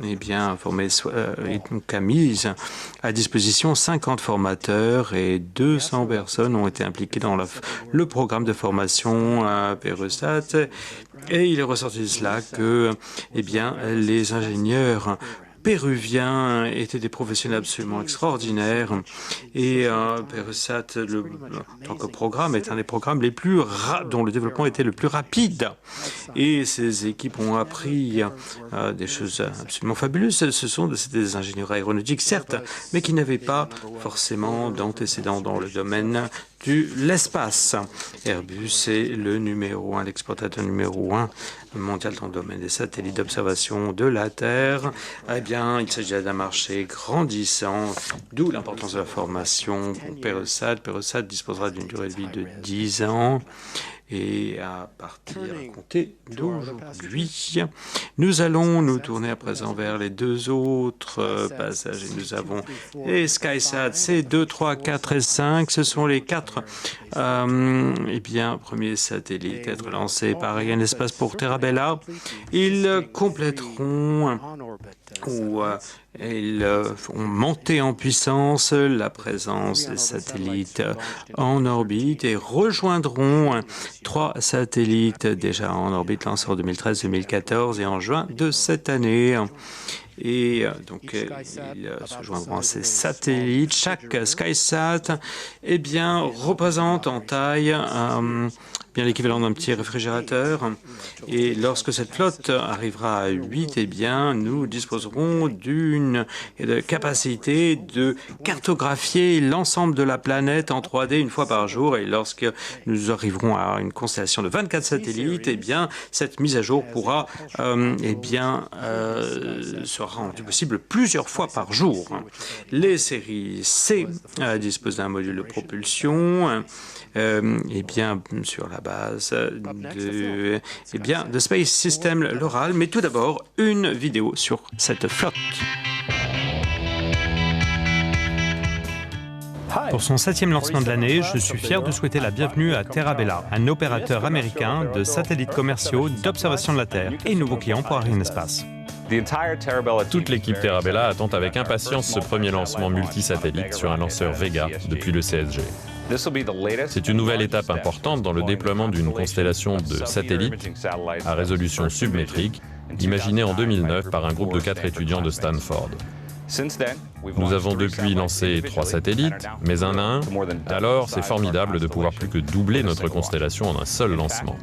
eh bien, a mis à disposition 50 formateurs et 200 personnes ont été impliquées dans le programme de formation à Perosat. Et il est ressorti de cela que eh bien, les ingénieurs péruviens étaient des professionnels absolument extraordinaires et Perosat, en tant que programme, est un des programmes les plus dont le développement était le plus rapide. Et ces équipes ont appris des choses absolument fabuleuses. Ce sont des ingénieurs aéronautiques, certes, mais qui n'avaient pas forcément d'antécédents dans le domaine de l'espace. Airbus est le numéro 1, l'exportateur numéro 1 mondial dans le domaine des satellites d'observation de la Terre. Eh bien, il s'agit d'un marché grandissant, d'où l'importance de la formation pour Perosat. Perosat disposera d'une durée de vie de 10 ans. Et à compter d'aujourd'hui, nous allons nous tourner à présent vers les 2 autres passages. Nous avons les SkySat C2, 3, 4 et 5. Ce sont les 4 premiers satellites à être lancés par Arianespace pour Terra-Bella. Ils compléteront ils ont monté en puissance la présence des satellites en orbite et rejoindront 3 satellites déjà en orbite lancés en 2013-2014 et en juin de cette année. Et donc, ils se joindront à ces satellites. Chaque SkySat eh bien, représente en taille bien l'équivalent d'un petit réfrigérateur. Et lorsque cette flotte arrivera à 8, eh bien, nous disposerons d'une capacité de cartographier l'ensemble de la planète en 3D une fois par jour. Et lorsque nous arriverons à une constellation de 24 satellites, eh bien, cette mise à jour pourra sera rendue possible plusieurs fois par jour. Les séries C disposent d'un module de propulsion sur la base de Space System Loral. Mais tout d'abord, une vidéo sur cette flotte. Pour son 7e lancement de l'année, je suis fier de souhaiter la bienvenue à Terra-Bella, un opérateur américain de satellites commerciaux d'observation de la Terre et nouveau client pour Arianespace. Toute l'équipe Terra-Bella attend avec impatience ce premier lancement multisatellite sur un lanceur Vega depuis le CSG. C'est une nouvelle étape importante dans le déploiement d'une constellation de satellites à résolution submétrique, imaginée en 2009 par un groupe de 4 étudiants de Stanford. Nous avons depuis lancé 3 satellites, mais un à un. Alors, c'est formidable de pouvoir plus que doubler notre constellation en un seul lancement.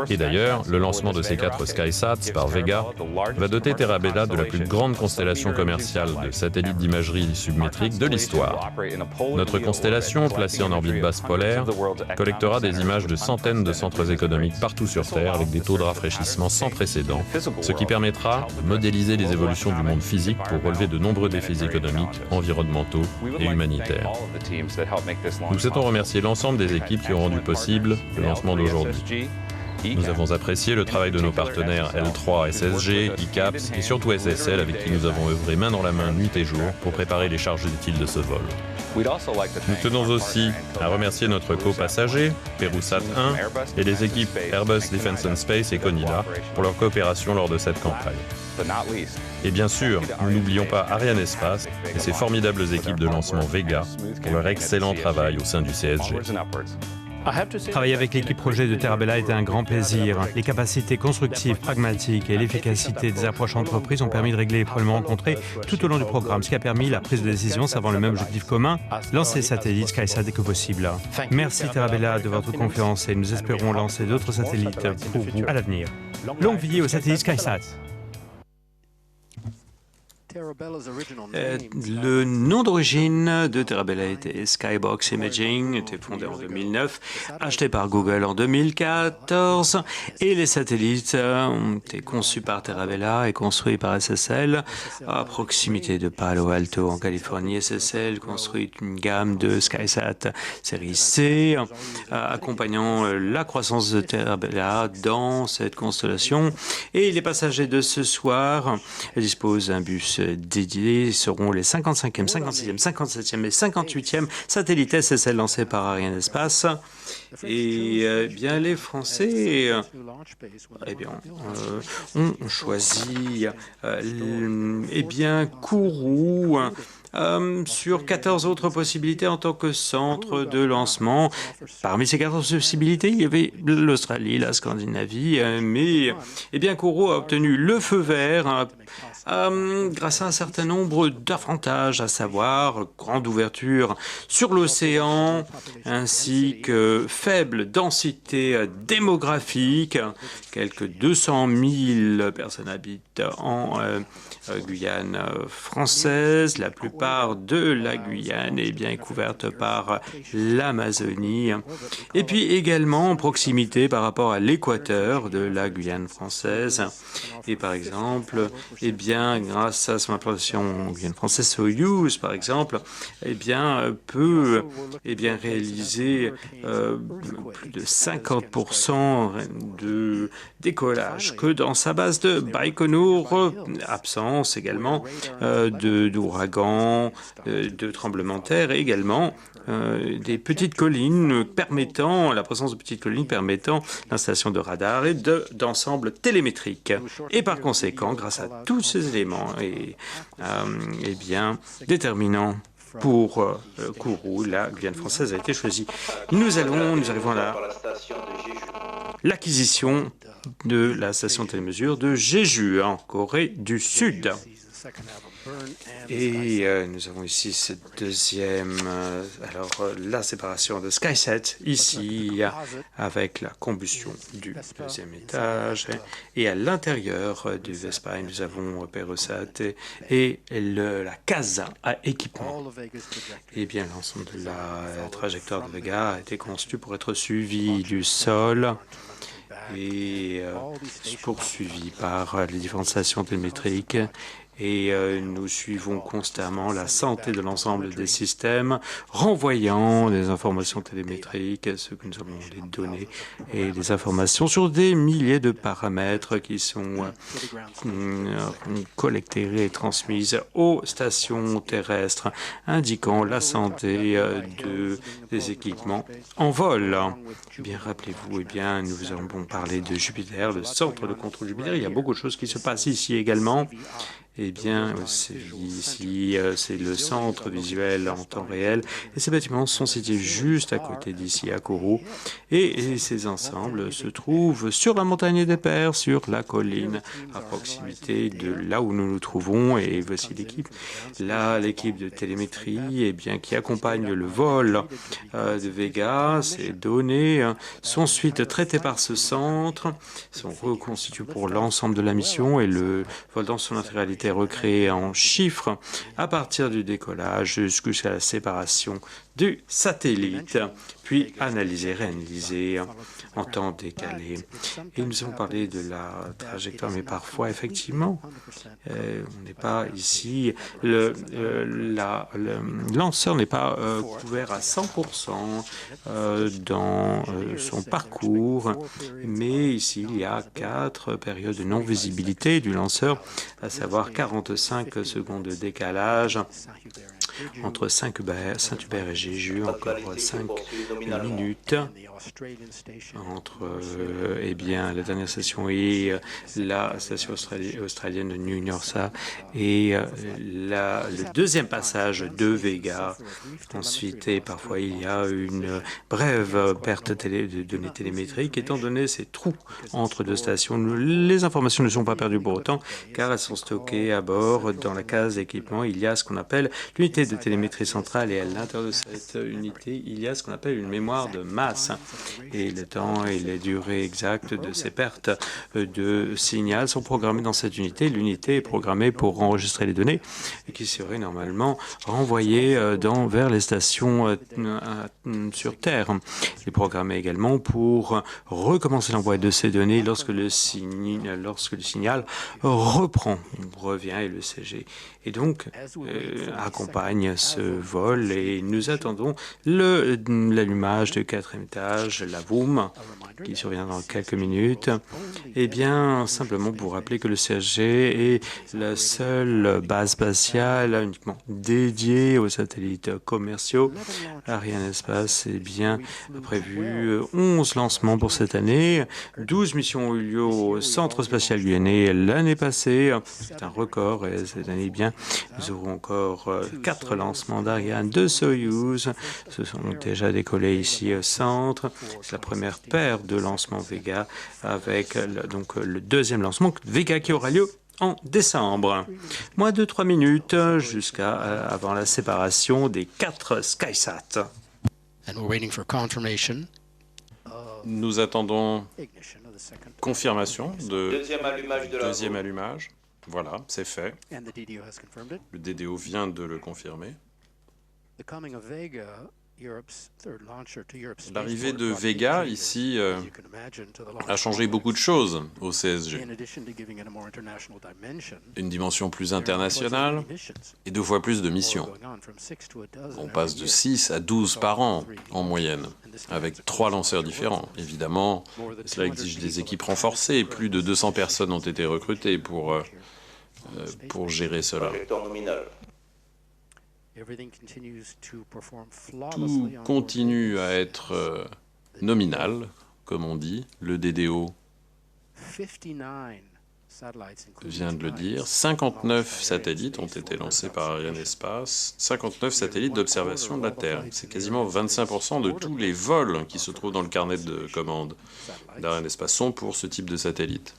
Et d'ailleurs, le lancement de ces 4 SkySats par Vega va doter Terabella de la plus grande constellation commerciale de satellites d'imagerie submétrique de l'histoire. Notre constellation, placée en orbite basse polaire, collectera des images de centaines de centres économiques partout sur Terre avec des taux de rafraîchissement sans précédent, ce qui permettra de modéliser les évolutions du monde physique pour relever de nombreux défis économiques, environnementaux et humanitaires. Nous souhaitons remercier l'ensemble des équipes qui ont rendu possible le lancement d'aujourd'hui. Nous avons apprécié le travail de nos partenaires L3, SSG, ICAPS et surtout SSL avec qui nous avons œuvré main dans la main nuit et jour pour préparer les charges utiles de ce vol. Nous tenons aussi à remercier notre co-passager, Perusat 1, et les équipes Airbus Defence and Space et Conila pour leur coopération lors de cette campagne. Et bien sûr, nous n'oublions pas Arianespace et ses formidables équipes de lancement Vega pour leur excellent travail au sein du CSG. Travailler avec l'équipe projet de Terabella a été un grand plaisir. Les capacités constructives, pragmatiques et l'efficacité des approches entreprises ont permis de régler les problèmes rencontrés tout au long du programme, ce qui a permis la prise de décision servant le même objectif commun, lancer les satellites SkySat dès que possible. Merci Terabella de votre confiance et nous espérons lancer d'autres satellites pour vous à l'avenir. Longue vie aux satellites SkySat. Le nom d'origine de Terabella était Skybox Imaging, était fondé en 2009, acheté par Google en 2014, et les satellites ont été conçus par Terabella et construits par SSL à proximité de Palo Alto en Californie. SSL construit une gamme de SkySat série C, accompagnant la croissance de Terabella dans cette constellation. Et les passagers de ce soir disposent d'un bus dédiés seront les 55e, 56e, 57e et 58e satellites SSL lancés par Arianespace. Et bien les Français ont choisi Kourou sur 14 autres possibilités en tant que centre de lancement. Parmi ces 14 possibilités, il y avait l'Australie, la Scandinavie, mais Kourou a obtenu le feu vert grâce à un certain nombre d'avantages, à savoir grande ouverture sur l'océan, ainsi que faible densité démographique. Quelques 200 000 personnes habitent en Guyane française. La plupart de la Guyane est bien couverte par l'Amazonie. Et puis également en proximité par rapport à l'équateur de la Guyane française. Et par exemple, grâce à son implantation en Guyane française, Soyuz, par exemple, peut réaliser plus de 50% de décollage que dans sa base de Baïkonour, absence également d'ouragans, de tremblements de terre et également des petites collines la présence de petites collines permettant l'installation de radars et d'ensembles télémétriques. Et par conséquent, grâce à tous ces éléments déterminants pour Kourou, la Guyane française a été choisie. Nous arrivons à l'acquisition de la station de télémesure de Jeju en Corée du Sud. Et nous avons ici cette deuxième, la séparation de SkySat, ici, avec la combustion du deuxième étage. Et à l'intérieur du Vespa, nous avons Perusat et la casa à équipement. Et bien, l'ensemble de la trajectoire de Vega a été conçue pour être suivie du sol et poursuivie par les différentes stations télémétriques. Et nous suivons constamment la santé de l'ensemble des systèmes, renvoyant des informations télémétriques, ce que nous avons les données et des informations sur des milliers de paramètres qui sont collectés et transmises aux stations terrestres, indiquant la santé des équipements en vol. Rappelez-vous, nous avons parlé de Jupiter, le centre de contrôle Jupiter. Il y a beaucoup de choses qui se passent ici également. eh bien, ici, c'est le centre visuel en temps réel. Et ces bâtiments sont situés juste à côté d'ici, à Kourou. Et ces ensembles se trouvent sur la montagne des Pères, sur la colline, à proximité de là où nous nous trouvons. Et voici l'équipe. Là, l'équipe de télémétrie, eh bien, qui accompagne le vol de Vega. Ces données sont ensuite traitées par ce centre, sont reconstituées pour l'ensemble de la mission et le vol dans son intégralité recréé en chiffres à partir du décollage jusqu'à la séparation du satellite, puis analysé, réanalysé en temps décalé. Et nous avons parlé de la trajectoire, mais parfois, effectivement, on n'est pas ici, le lanceur n'est pas couvert à 100% dans son parcours, mais ici, il y a 4 périodes de non-visibilité du lanceur, à savoir 45 secondes de décalage entre Saint-Hubert et Jeju, encore 5 minutes entre eh bien, la dernière station et la station australienne de New Norsa et le deuxième passage de Vega. Ensuite, et parfois, il y a une brève perte de données télémétriques, étant donné ces trous entre deux stations. Les informations ne sont pas perdues pour autant, car elles sont stockées à bord. Dans la case d'équipement, il y a ce qu'on appelle l'unité de télémétrie centrale, et à l'intérieur de cette unité, il y a ce qu'on appelle une mémoire de masse. Et le temps et les durées exactes de ces pertes de signal sont programmés dans cette unité. L'unité est programmée pour enregistrer les données qui seraient normalement renvoyées vers les stations sur Terre. Il est programmé également pour recommencer l'envoi de ces données lorsque le signal revient et le CG. Et donc, accompagne ce vol et nous attendons l'allumage du 4e étage, la VOOM, qui survient dans quelques minutes. Eh bien, simplement pour rappeler que le CSG est la seule base spatiale uniquement dédiée aux satellites commerciaux. Arianespace est bien prévu 11 lancements pour cette année. 12 missions ont eu lieu au Centre spatial guyanais l'année passée. C'est un record et cette année, bien, nous aurons encore 4 lancements d'Ariane, de Soyuz. Ce sont déjà décollés ici au centre. C'est la première paire de lancements Vega avec donc le deuxième lancement Vega qui aura lieu en décembre. Moins de 3 minutes jusqu'à avant la séparation des 4 SkySat. Nous attendons confirmation de deuxième allumage. Voilà, c'est fait. Le DDO vient de le confirmer. L'arrivée de Vega, ici, a changé beaucoup de choses au CSG. Une dimension plus internationale et 2 fois plus de missions. On passe de 6 à 12 par an, en moyenne, avec 3 lanceurs différents. Évidemment, cela exige des équipes renforcées. Plus de 200 personnes ont été recrutées pour gérer cela. Tout continue à être nominal, comme on dit. Le DDO vient de le dire. 59 satellites ont été lancés par Arianespace, 59 satellites d'observation de la Terre. C'est quasiment 25% de tous les vols qui se trouvent dans le carnet de commandes d'Arianespace sont pour ce type de satellite.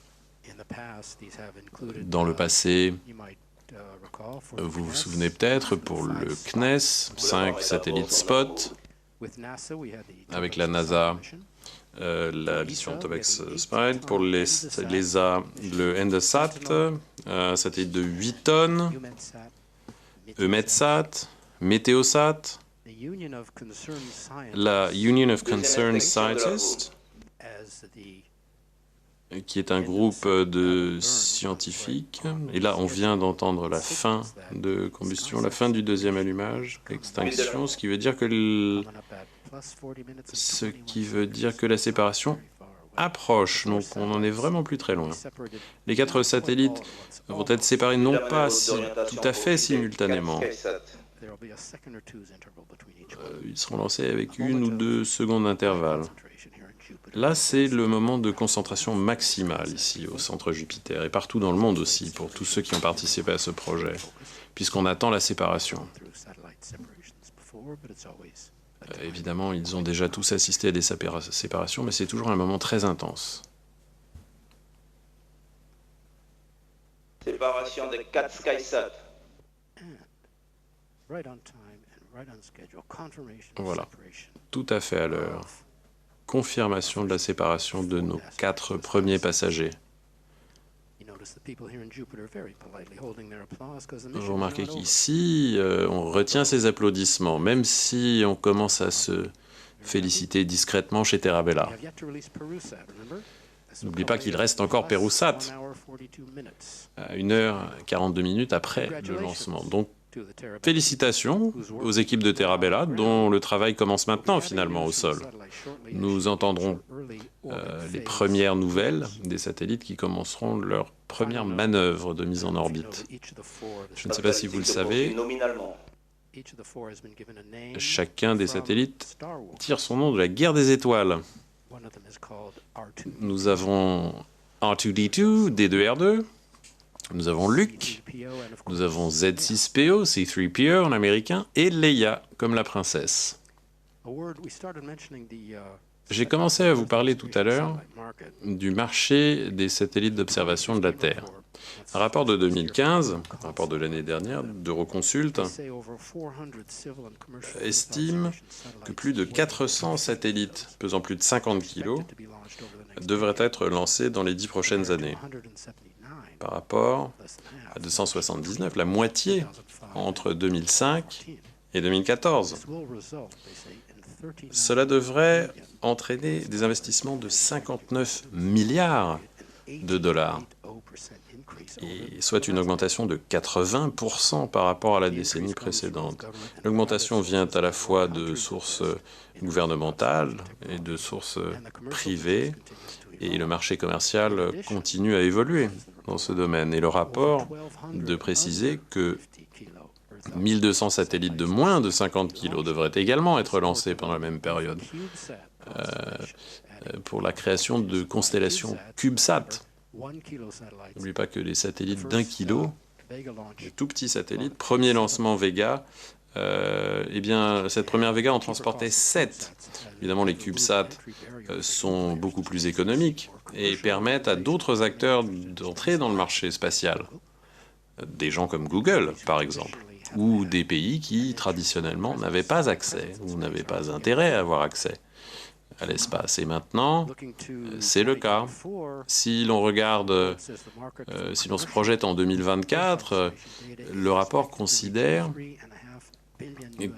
Dans le passé, vous vous souvenez peut-être, pour le CNES, 5 satellites SPOT, avec la NASA, la mission Tobex Spide, pour l'ESA, le Endosat, un satellite de 8 tonnes, EUMETSAT, Meteosat, la Union of Concerned Scientists, qui est un groupe de scientifiques. Et là, on vient d'entendre la fin de combustion, la fin du deuxième allumage, extinction, ce qui veut dire que la séparation approche. Donc, on en est vraiment plus très loin. Les 4 satellites vont être séparés non pas tout à fait simultanément. Ils seront lancés avec 1 ou 2 secondes d'intervalle. Là, c'est le moment de concentration maximale ici, au centre Jupiter, et partout dans le monde aussi, pour tous ceux qui ont participé à ce projet, puisqu'on attend la séparation. Évidemment, ils ont déjà tous assisté à des séparations, mais c'est toujours un moment très intense. Séparation des 4 SkySat. Voilà, tout à fait à l'heure. Confirmation de la séparation de nos 4 premiers passagers. Vous remarquez qu'ici, on retient ces applaudissements, même si on commence à se féliciter discrètement chez Terabella. N'oublie pas qu'il reste encore Perusat, à 1h42 après le lancement. Donc, félicitations aux équipes de Terabella, dont le travail commence maintenant, finalement, au sol. Nous entendrons les premières nouvelles des satellites qui commenceront leur première manœuvre de mise en orbite. Je ne sais pas si vous le savez, chacun des satellites tire son nom de la guerre des étoiles. Nous avons R2-D2, D2-R2, nous avons Luke, nous avons Z6PO, C3PO en américain, et Leia comme la princesse. J'ai commencé à vous parler tout à l'heure du marché des satellites d'observation de la Terre. Un rapport de 2015, un rapport de l'année dernière, d'Euroconsult, estime que plus de 400 satellites pesant plus de 50 kg devraient être lancés dans les 10 prochaines années. Par rapport à 279, la moitié entre 2005 et 2014. Cela devrait entraîner des investissements de 59 milliards de dollars, et soit une augmentation de 80% par rapport à la décennie précédente. L'augmentation vient à la fois de sources gouvernementales et de sources privées, et le marché commercial continue à évoluer dans ce domaine. Et le rapport de préciser que 1200 satellites de moins de 50 kg devraient également être lancés pendant la même période pour la création de constellations CubeSat. N'oubliez pas que les satellites d'1 kilo, les tout petits satellites, premier lancement Vega, eh bien, cette première Vega en transportait 7. Évidemment, les CubeSat sont beaucoup plus économiques et permettent à d'autres acteurs d'entrer dans le marché spatial. Des gens comme Google, par exemple, ou des pays qui, traditionnellement, n'avaient pas accès ou n'avaient pas intérêt à avoir accès à l'espace. Et maintenant, c'est le cas. Si l'on regarde, si l'on se projette en 2024, le rapport considère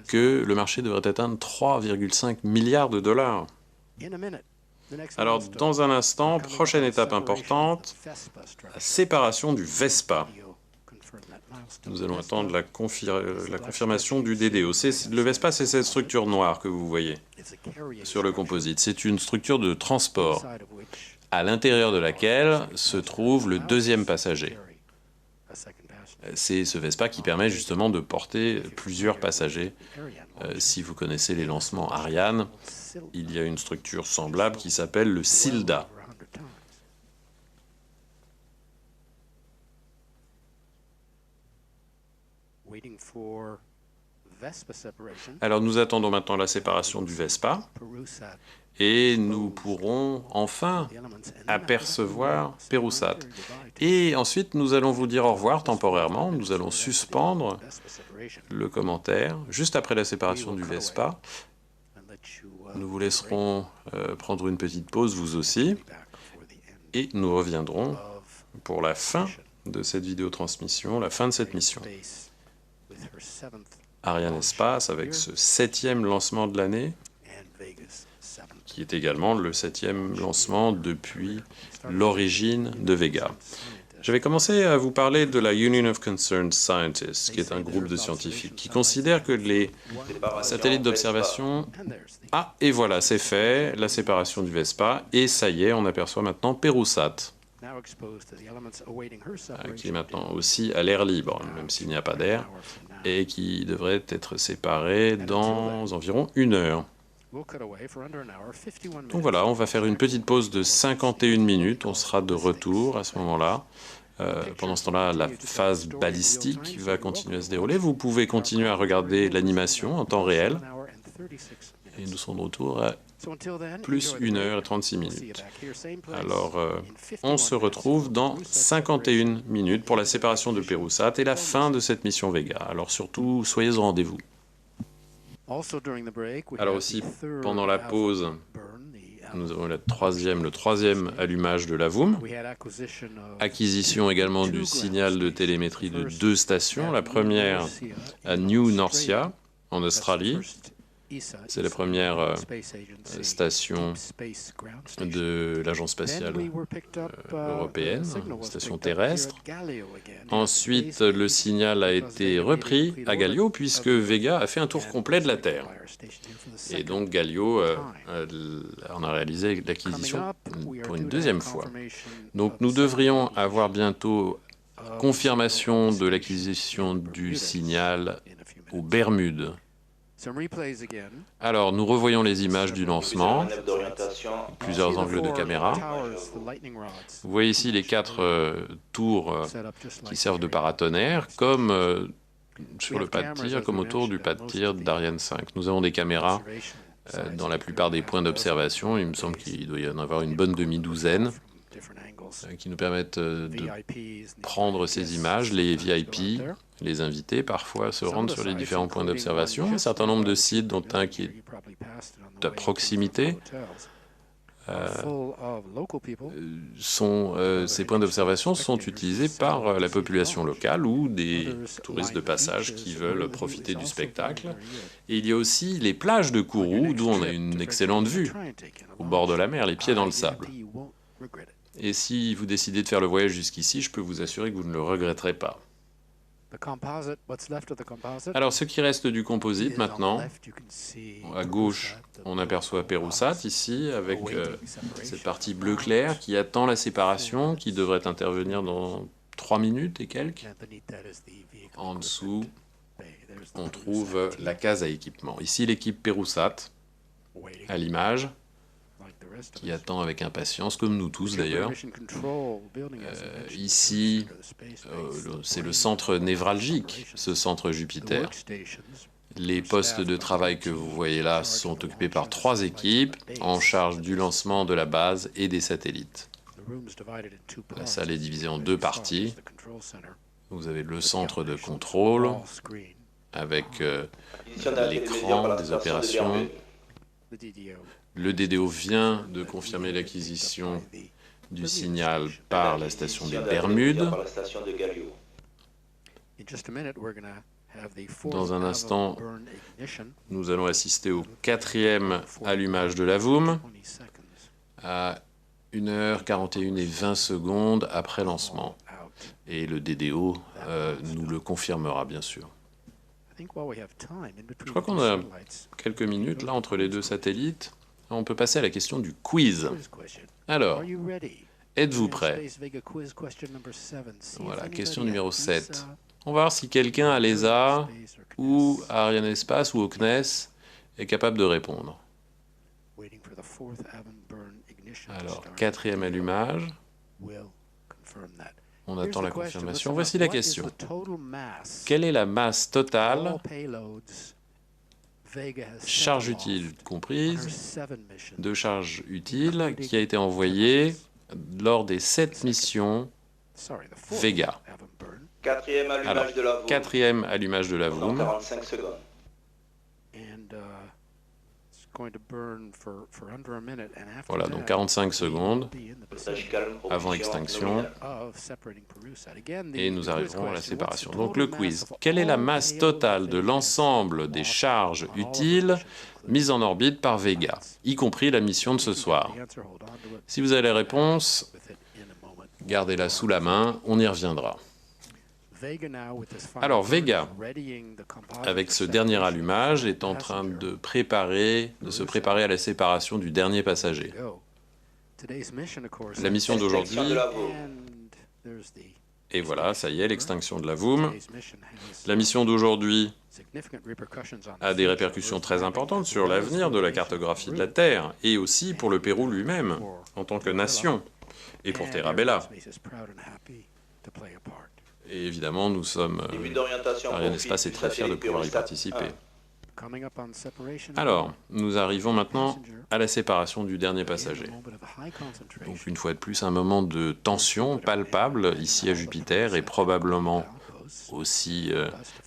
que le marché devrait atteindre 3,5 milliards de dollars. Alors, dans un instant, prochaine étape importante, la séparation du VESPA. Nous allons attendre la confirmation du DDO. Le VESPA, c'est cette structure noire que vous voyez sur le composite. C'est une structure de transport à l'intérieur de laquelle se trouve le deuxième passager. C'est ce VESPA qui permet justement de porter plusieurs passagers. Si vous connaissez les lancements Ariane, il y a une structure semblable qui s'appelle le SILDA. Alors nous attendons maintenant la séparation du VESPA et nous pourrons enfin apercevoir Perusat. Et ensuite nous allons vous dire au revoir temporairement, nous allons suspendre le commentaire juste après la séparation du VESPA. Nous vous laisserons prendre une petite pause, vous aussi, et nous reviendrons pour la fin de cette vidéotransmission, la fin de cette mission. Ariane Espace avec ce 7e lancement de l'année, qui est également le 7e lancement depuis l'origine de Vega. J'avais commencé à vous parler de la Union of Concerned Scientists, qui est un groupe de scientifiques qui considère que les satellites d'observation... Ah, et voilà, c'est fait, la séparation du VESPA, et ça y est, on aperçoit maintenant Perusat, qui est maintenant aussi à l'air libre, même s'il n'y a pas d'air, et qui devrait être séparé dans environ 1 heure. Donc voilà, on va faire une petite pause de 51 minutes. On sera de retour à ce moment-là. Pendant ce temps-là, la phase balistique va continuer à se dérouler. Vous pouvez continuer à regarder l'animation en temps réel. Et nous sommes de retour à plus 1 heure et 36 minutes. Alors, on se retrouve dans 51 minutes pour la séparation de Perusat et la fin de cette mission Vega. Alors surtout, soyez au rendez-vous. Alors aussi, pendant la pause, nous avons le troisième allumage de la VUM. Acquisition également du signal de télémétrie de 2 stations. La première à New Norcia, en Australie. C'est la première station de l'Agence spatiale européenne, station terrestre. Ensuite, le signal a été repris à Galio, puisque Vega a fait un tour complet de la Terre. Et donc Galio en a réalisé l'acquisition pour une deuxième fois. Donc nous devrions avoir bientôt confirmation de l'acquisition du signal aux Bermudes. Alors, nous revoyons les images du lancement, plusieurs angles de caméra. Vous voyez ici les 4 tours qui servent de paratonnerre, comme sur le pas de tir, comme autour du pas de tir d'Ariane 5. Nous avons des caméras dans la plupart des points d'observation. Il me semble qu'il doit y en avoir une bonne demi-douzaine qui nous permettent de prendre ces images. Les VIP, les invités, parfois se rendent sur les différents points d'observation. Un certain nombre de sites, dont un qui est à proximité, ces points d'observation sont utilisés par la population locale ou des touristes de passage qui veulent profiter du spectacle. Et il y a aussi les plages de Kourou, d'où on a une excellente vue, au bord de la mer, les pieds dans le sable. Et si vous décidez de faire le voyage jusqu'ici, je peux vous assurer que vous ne le regretterez pas. Alors, ce qui reste du composite maintenant, à gauche, on aperçoit Perusat ici, avec cette partie bleu clair qui attend la séparation, qui devrait intervenir dans 3 minutes et quelques. En dessous, on trouve la case à équipement. Ici, l'équipe Perusat, à l'image, qui attend avec impatience, comme nous tous d'ailleurs. Ici, c'est le centre névralgique, ce centre Jupiter. Les postes de travail que vous voyez là sont occupés par 3 équipes en charge du lancement de la base et des satellites. La salle est divisée en 2 parties. Vous avez le centre de contrôle avec l'écran des opérations. Le DDO vient de confirmer l'acquisition du signal par la station des Bermudes. Dans un instant, nous allons assister au 4e allumage de la VUM à 1h41 et 20 secondes après lancement. Et le DDO nous le confirmera, bien sûr. Je crois qu'on a quelques minutes là entre les 2 satellites. On peut passer à la question du quiz. Alors, êtes-vous prêts? Voilà, question numéro 7. On va voir si quelqu'un à l'ESA ou à Arianespace ou au CNES est capable de répondre. Alors, 4e allumage. On attend la confirmation. Voici la question. Quelle est la masse totale, charge utile comprise, de charge utile qui a été envoyée lors des 7 missions Vega? 4e allumage de la VUM. 4e allumage de la VUM. 45 secondes. Voilà, donc 45 secondes avant extinction, et nous arriverons à la séparation. Donc le quiz. Quelle est la masse totale de l'ensemble des charges utiles mises en orbite par Vega, y compris la mission de ce soir? Si vous avez la réponse, gardez-la sous la main, on y reviendra. Alors Vega, avec ce dernier allumage, est en train de se préparer à la séparation du dernier passager. La mission d'aujourd'hui Et voilà, ça y est, l'extinction de la VUM. La mission d'aujourd'hui a des répercussions très importantes sur l'avenir de la cartographie de la Terre, et aussi pour le Pérou lui-même, en tant que nation, et pour Terra Bella. Et évidemment, nous sommes... Arianespace est très fiers de pouvoir y participer. Alors, nous arrivons maintenant à la séparation du dernier passager. Donc, une fois de plus, un moment de tension palpable ici à Jupiter et probablement aussi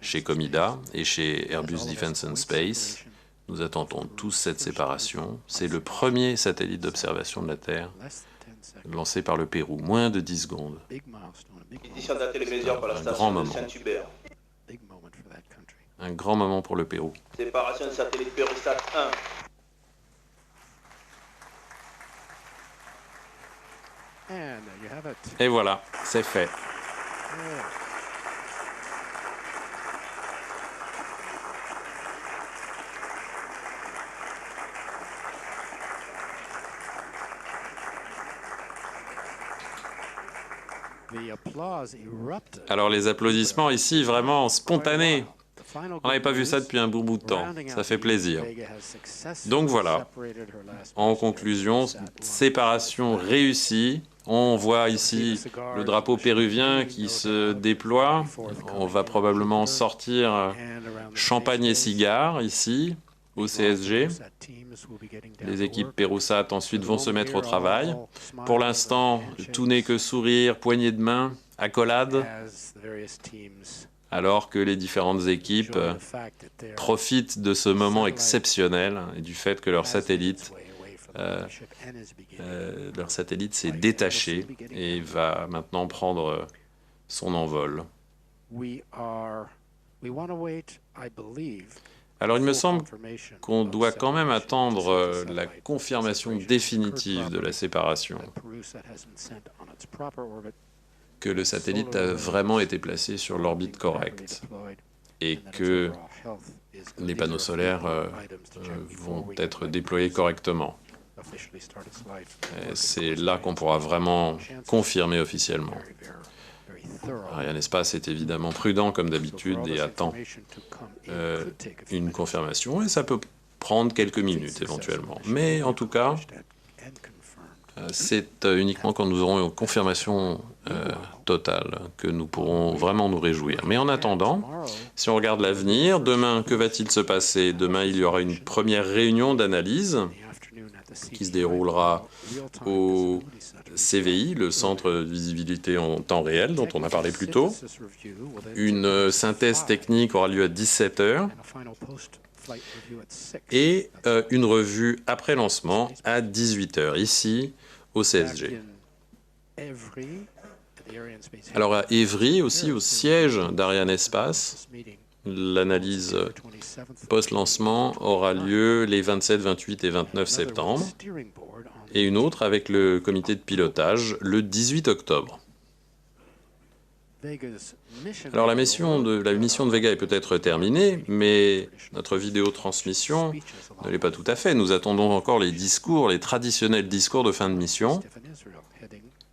chez Comida et chez Airbus Defence and Space. Nous attendons tous cette séparation. C'est le premier satellite d'observation de la Terre lancé par le Pérou, moins de 10 secondes. Un grand moment. Un grand moment pour le Pérou. Séparation de satellite Pérusat 1. Et voilà, c'est fait. Alors les applaudissements ici, vraiment spontanés. On n'avait pas vu ça depuis un bon bout de temps, ça fait plaisir. Donc voilà, en conclusion, séparation réussie. On voit ici le drapeau péruvien qui se déploie. On va probablement sortir champagne et cigares ici, au CSG. Les équipes Pérusat ensuite vont se mettre au travail. Pour l'instant, tout n'est que sourire, poignée de main, accolade, alors que les différentes équipes profitent de ce moment exceptionnel et du fait que leur satellite s'est détaché et va maintenant prendre son envol. Alors il me semble qu'on doit quand même attendre la confirmation définitive de la séparation, que le satellite a vraiment été placé sur l'orbite correcte et que les panneaux solaires vont être déployés correctement. C'est là qu'on pourra vraiment confirmer officiellement. Arianespace est évidemment prudent comme d'habitude et attend une confirmation, et ça peut prendre quelques minutes éventuellement. Mais en tout cas, c'est uniquement quand nous aurons une confirmation totale que nous pourrons vraiment nous réjouir. Mais en attendant, si on regarde l'avenir, demain, que va-t-il se passer? Demain, il y aura une première réunion d'analyse qui se déroulera au CVI, le Centre de visibilité en temps réel, dont on a parlé plus tôt. Une synthèse technique aura lieu à 17h et une revue après lancement à 18h, ici, au CSG. Alors à Évry, aussi au siège d'Arianespace, l'analyse post-lancement aura lieu les 27, 28 et 29 septembre, et une autre avec le comité de pilotage le 18 octobre. Alors la mission de Vega est peut-être terminée, mais notre vidéotransmission ne l'est pas tout à fait. Nous attendons encore les discours, les traditionnels discours de fin de mission.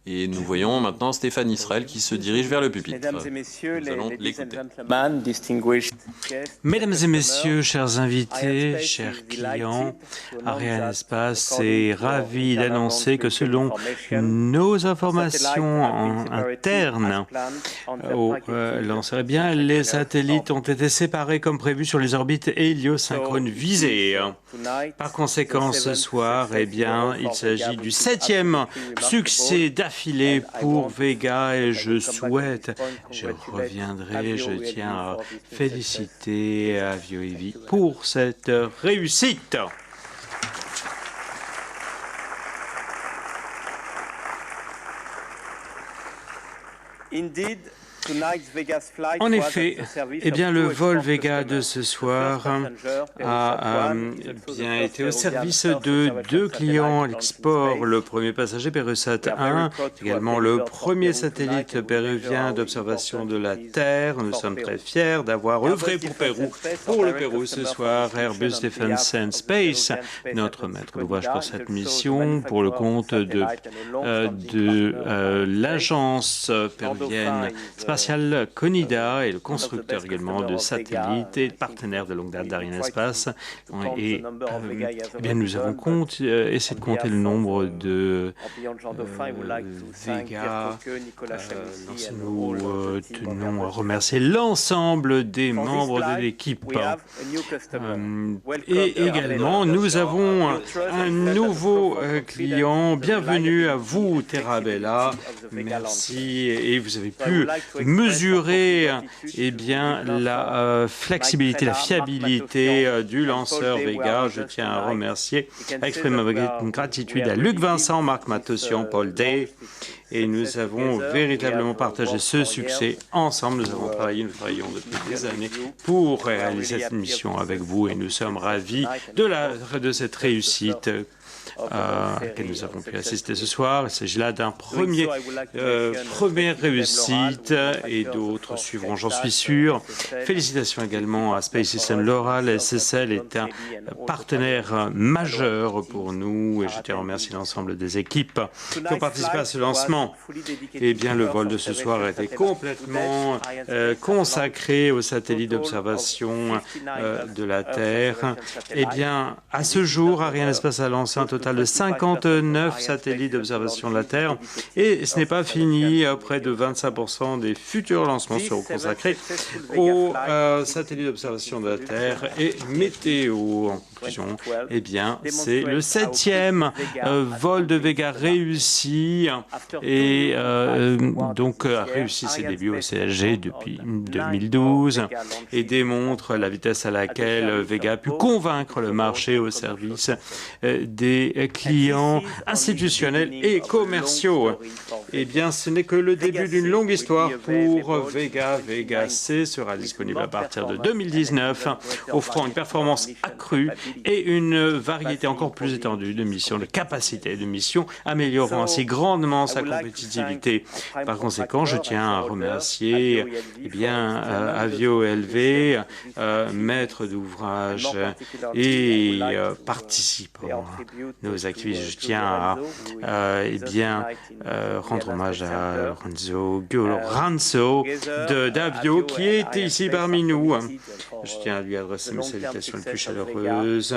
Et nous voyons maintenant Stéphane Israël qui se dirige vers le pupitre. Mesdames et messieurs, nous allons l'écouter. Mesdames et messieurs, chers invités, chers clients, Arianespace est ravi d'annoncer que selon nos informations internes au lanceur, les satellites ont été séparés comme prévu sur les orbites héliosynchrones visées. Par conséquent, ce soir, il s'agit du 7e succès d'affilée pour Vega et je tiens à féliciter Avio-EV pour cette réussite. En effet, le vol Vega de ce soir a bien été au service de 2 clients à l'export. Le premier passager Perusat 1, également le premier satellite péruvien d'observation de la Terre. Nous sommes très fiers d'avoir œuvré pour le Pérou ce soir. Airbus Defence and Space, notre maître d'ouvrage pour cette mission, pour le compte de l'agence péruvienne spatiale CONIDA et le constructeur également de satellites et partenaire de longue date d'Arianespace. Et nous avons essayé de compter le nombre de Vega. Nous tenons à remercier l'ensemble des membres de l'équipe. Et également, nous avons un nouveau client. Bienvenue à vous, Terabella. Merci. Et vous avez pu mesurer la flexibilité, la fiabilité du lanceur Vega. Je tiens à remercier, à exprimer ma gratitude à Luc Vincent, Marc Matossian, Paul Day. Et nous avons véritablement partagé ce succès ensemble. Nous travaillons depuis des années pour réaliser cette mission avec vous et nous sommes ravis de cette réussite à laquelle nous avons pu assister ce soir. Il s'agit là d'un première réussite et d'autres suivront, j'en suis sûr. Félicitations également à Space System Loral. SSL est un partenaire majeur pour nous et je tiens à remercier l'ensemble des équipes qui ont participé à ce lancement. Le vol de ce soir a été complètement consacré aux satellites d'observation de la Terre. À ce jour, Arianespace a lancé un total de 59 satellites d'observation de la Terre et ce n'est pas fini. Près de 25% des futurs lancements seront consacrés aux satellites d'observation de la Terre et météo. En conclusion, c'est le 7e vol de Vega réussi et donc a réussi ses débuts au CSG depuis 2012 et démontre la vitesse à laquelle Vega a pu convaincre le marché au service des clients institutionnels et commerciaux. Ce n'est que le début d'une longue histoire pour Vega. Vega C sera disponible à partir de 2019, offrant une performance accrue et une variété encore plus étendue de missions, de capacités de missions, améliorant ainsi grandement sa compétitivité. Par conséquent, je tiens à remercier Avio LV, maître d'ouvrage et participants nos activités. Je tiens à rendre hommage à Lorenzo d'Avio qui est ici parmi nous. Je tiens à lui adresser mes salutations les plus chaleureuses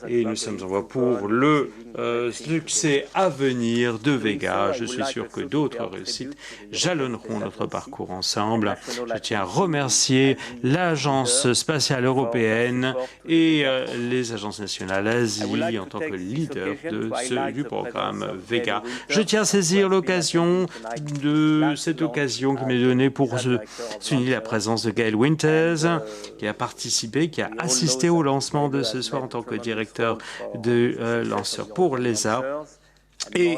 et nous sommes en voie pour le succès à venir de Vega. Je suis sûr que d'autres réussites jalonneront notre parcours ensemble. Je tiens à remercier l'Agence spatiale européenne et les agences nationales Asie en tant que leader du programme Vega. Je tiens à saisir cette occasion qui m'est donnée pour souligner la présence de Gail Winters, qui a participé, qui a assisté au lancement de ce soir en tant que directeur de lanceur pour l'ESA. Et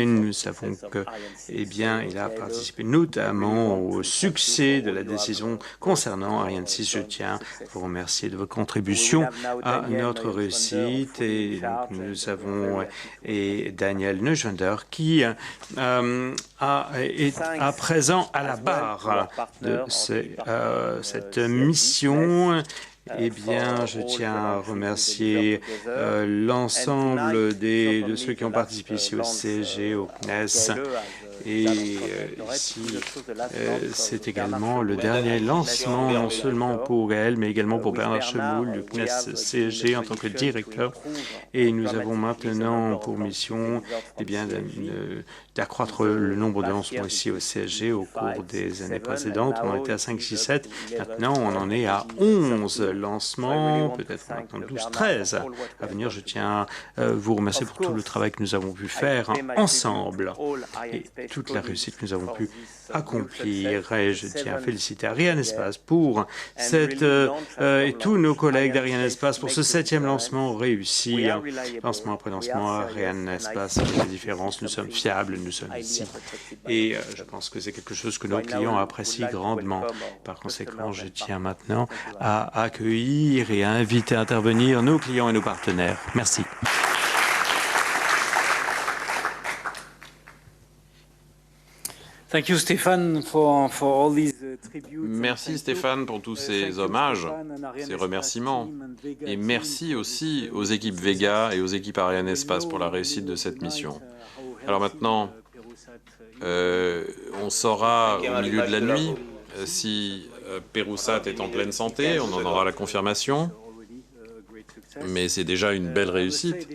nous savons que, il a participé notamment au succès de la décision concernant Ariane 6. Je tiens à vous remercier de votre contribution à notre réussite. Et donc, nous avons Daniel Neuschwander qui est à présent à la barre de cette mission. Je tiens à remercier l'ensemble de ceux qui ont participé ici au CSG, au CNES. Et ici, c'est également le dernier lancement, non seulement pour elle, mais également pour Bernard Chemoul, du CNES CSG en tant que directeur. Et nous avons maintenant pour mission d'accroître le nombre de lancements ici au CSG au cours des années précédentes. On était à 5, 6, 7. Maintenant, on en est à 11 lancements, peut-être maintenant 12, 13 à venir. Je tiens à vous remercier pour tout le travail que nous avons pu faire ensemble. Et toute la réussite que nous avons pu accomplir. Et je tiens à féliciter Arianespace pour et tous nos collègues d'Arianespace pour ce 7e lancement réussi. Lancement après lancement, Arianespace fait la différence. Nous sommes fiables, nous sommes ici. Et je pense que c'est quelque chose que nos clients apprécient grandement. Par conséquent, je tiens maintenant à accueillir et à inviter à intervenir nos clients et nos partenaires. Merci. Merci Stéphane pour tous ces hommages, ces remerciements. Et merci aussi aux équipes Vega et aux équipes Arianespace pour la réussite de cette mission. Alors maintenant, on saura au milieu de la nuit si Perusat est en pleine santé, on en aura la confirmation. Mais c'est déjà une belle réussite.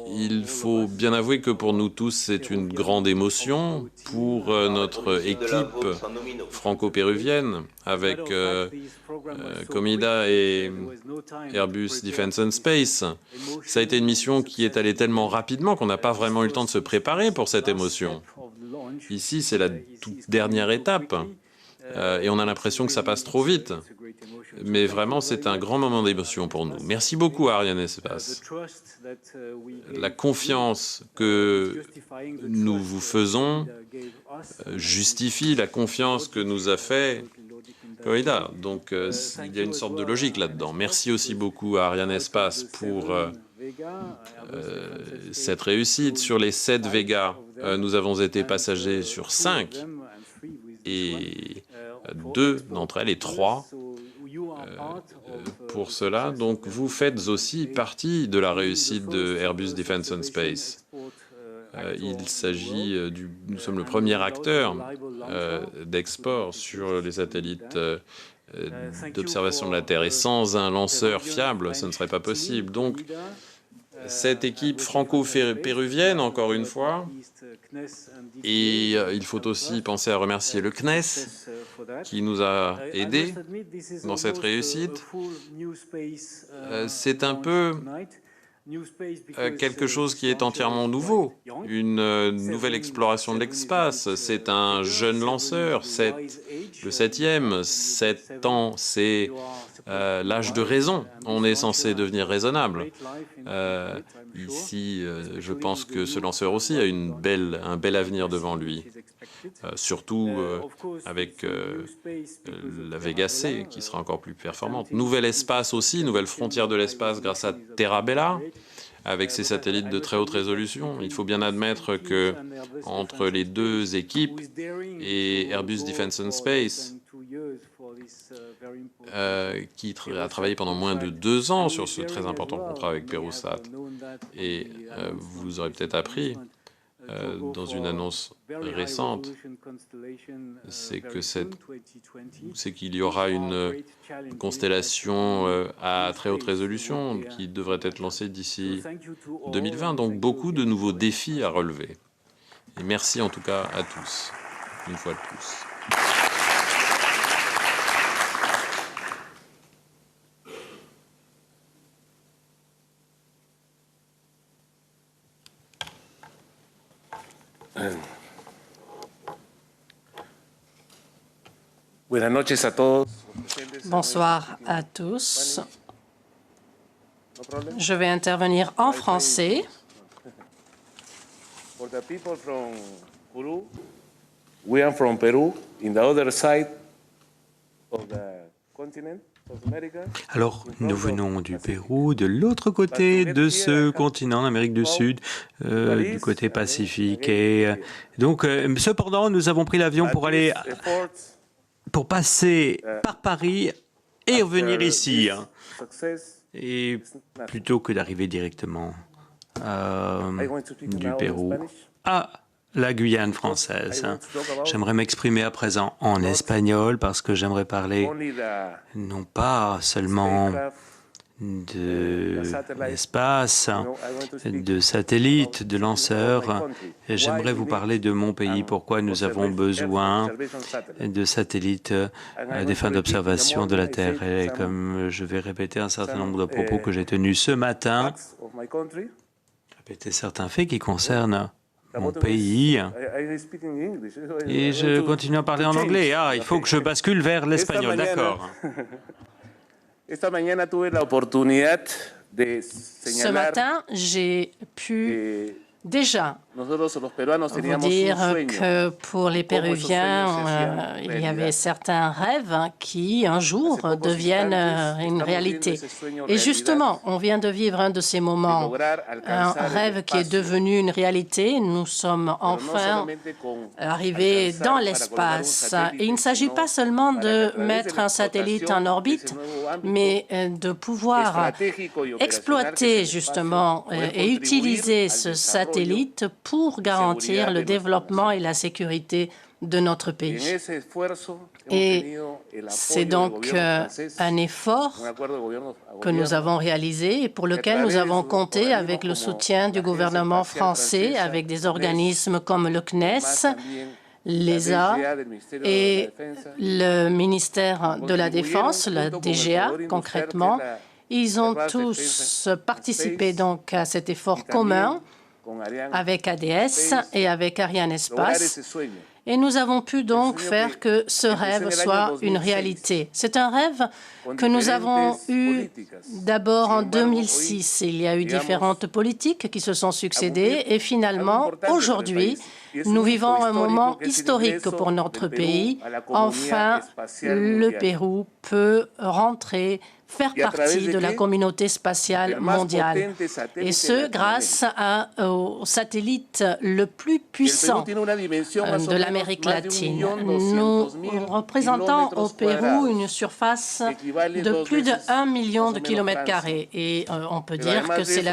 Il faut bien avouer que pour nous tous, c'est une grande émotion pour notre équipe franco-péruvienne avec Comida et Airbus Defence and Space. Ça a été une mission qui est allée tellement rapidement qu'on n'a pas vraiment eu le temps de se préparer pour cette émotion. Ici, c'est la toute dernière étape et on a l'impression que ça passe trop vite. Mais vraiment, c'est un grand moment d'émotion pour nous. Merci beaucoup à Arianespace. La confiance que nous vous faisons justifie la confiance que nous a fait Comida. Donc, il y a une sorte de logique là-dedans. Merci aussi beaucoup à Arianespace pour cette réussite. Sur les 7 Vega, nous avons été passagers sur 5 et 2 d'entre elles et 3 pour cela. Donc vous faites aussi partie de la réussite de Airbus Defence and Space. Il s'agit nous sommes le premier acteur d'export sur les satellites d'observation de la Terre. Et sans un lanceur fiable, ce ne serait pas possible. Donc cette équipe franco-péruvienne, encore une fois, et il faut aussi penser à remercier le CNES qui nous a aidés dans cette réussite. C'est un peu quelque chose qui est entièrement nouveau, une nouvelle exploration de l'espace. C'est un jeune lanceur, le 7e, 7 ans, c'est l'âge de raison. On est censé devenir raisonnable. Ici, je pense que ce lanceur aussi a un bel avenir devant lui, surtout avec la Vega C, qui sera encore plus performante. Nouvel espace aussi, nouvelle frontière de l'espace grâce à Terabella, avec ses satellites de très haute résolution. Il faut bien admettre que entre les deux équipes et Airbus Defence and Space, qui a travaillé pendant moins de 2 ans sur ce très important contrat avec Perusat. Et vous aurez peut-être appris dans une annonce récente, c'est qu'il y aura une constellation à très haute résolution qui devrait être lancée d'ici 2020. Donc beaucoup de nouveaux défis à relever. Et merci en tout cas à tous, une fois de plus. Bonsoir à tous. Je vais intervenir en français. We are from Peru, in the other side of the continent. Alors, nous venons du Pérou, de l'autre côté de ce continent, l'Amérique du Sud, du côté Pacifique. Et donc, cependant, nous avons pris l'avion pour passer par Paris et revenir ici. Et plutôt que d'arriver directement du Pérou à la Guyane française. J'aimerais m'exprimer à présent en espagnol parce que j'aimerais parler non pas seulement de l'espace, de satellites, de lanceurs. J'aimerais vous parler de mon pays, pourquoi nous avons besoin de satellites à des fins d'observation de la Terre. Et comme je vais répéter un certain nombre de propos que j'ai tenus ce matin, répéter certains faits qui concernent mon pays. Et je continue à parler en anglais. Ah, il faut que je bascule vers l'espagnol, d'accord. Ce matin, j'ai pu déjà vous dire que pour les Péruviens, il y avait certains rêves qui, un jour, deviennent une réalité. Et justement, on vient de vivre un de ces moments, un rêve qui est devenu une réalité. Nous sommes enfin arrivés dans l'espace. Et il ne s'agit pas seulement de mettre un satellite en orbite, mais de pouvoir exploiter justement et utiliser ce satellite pour garantir le développement et la sécurité de notre pays. Et c'est donc un effort que nous avons réalisé et pour lequel nous avons compté avec le soutien du gouvernement français, avec des organismes comme le CNES, l'ESA et le ministère de la Défense, la DGA concrètement. Ils ont tous participé donc à cet effort commun avec ADS et avec Arianespace. Et nous avons pu donc faire que ce rêve soit une réalité. C'est un rêve que nous avons eu d'abord en 2006. Il y a eu différentes politiques qui se sont succédées et finalement, aujourd'hui, nous vivons un moment historique pour notre pays. Enfin, le Pérou peut faire partie de la communauté spatiale mondiale. Et ce, grâce au satellite le plus puissant de l'Amérique latine. Nous représentons au Pérou une surface de plus de 1 million de kilomètres carrés. Et on peut dire que c'est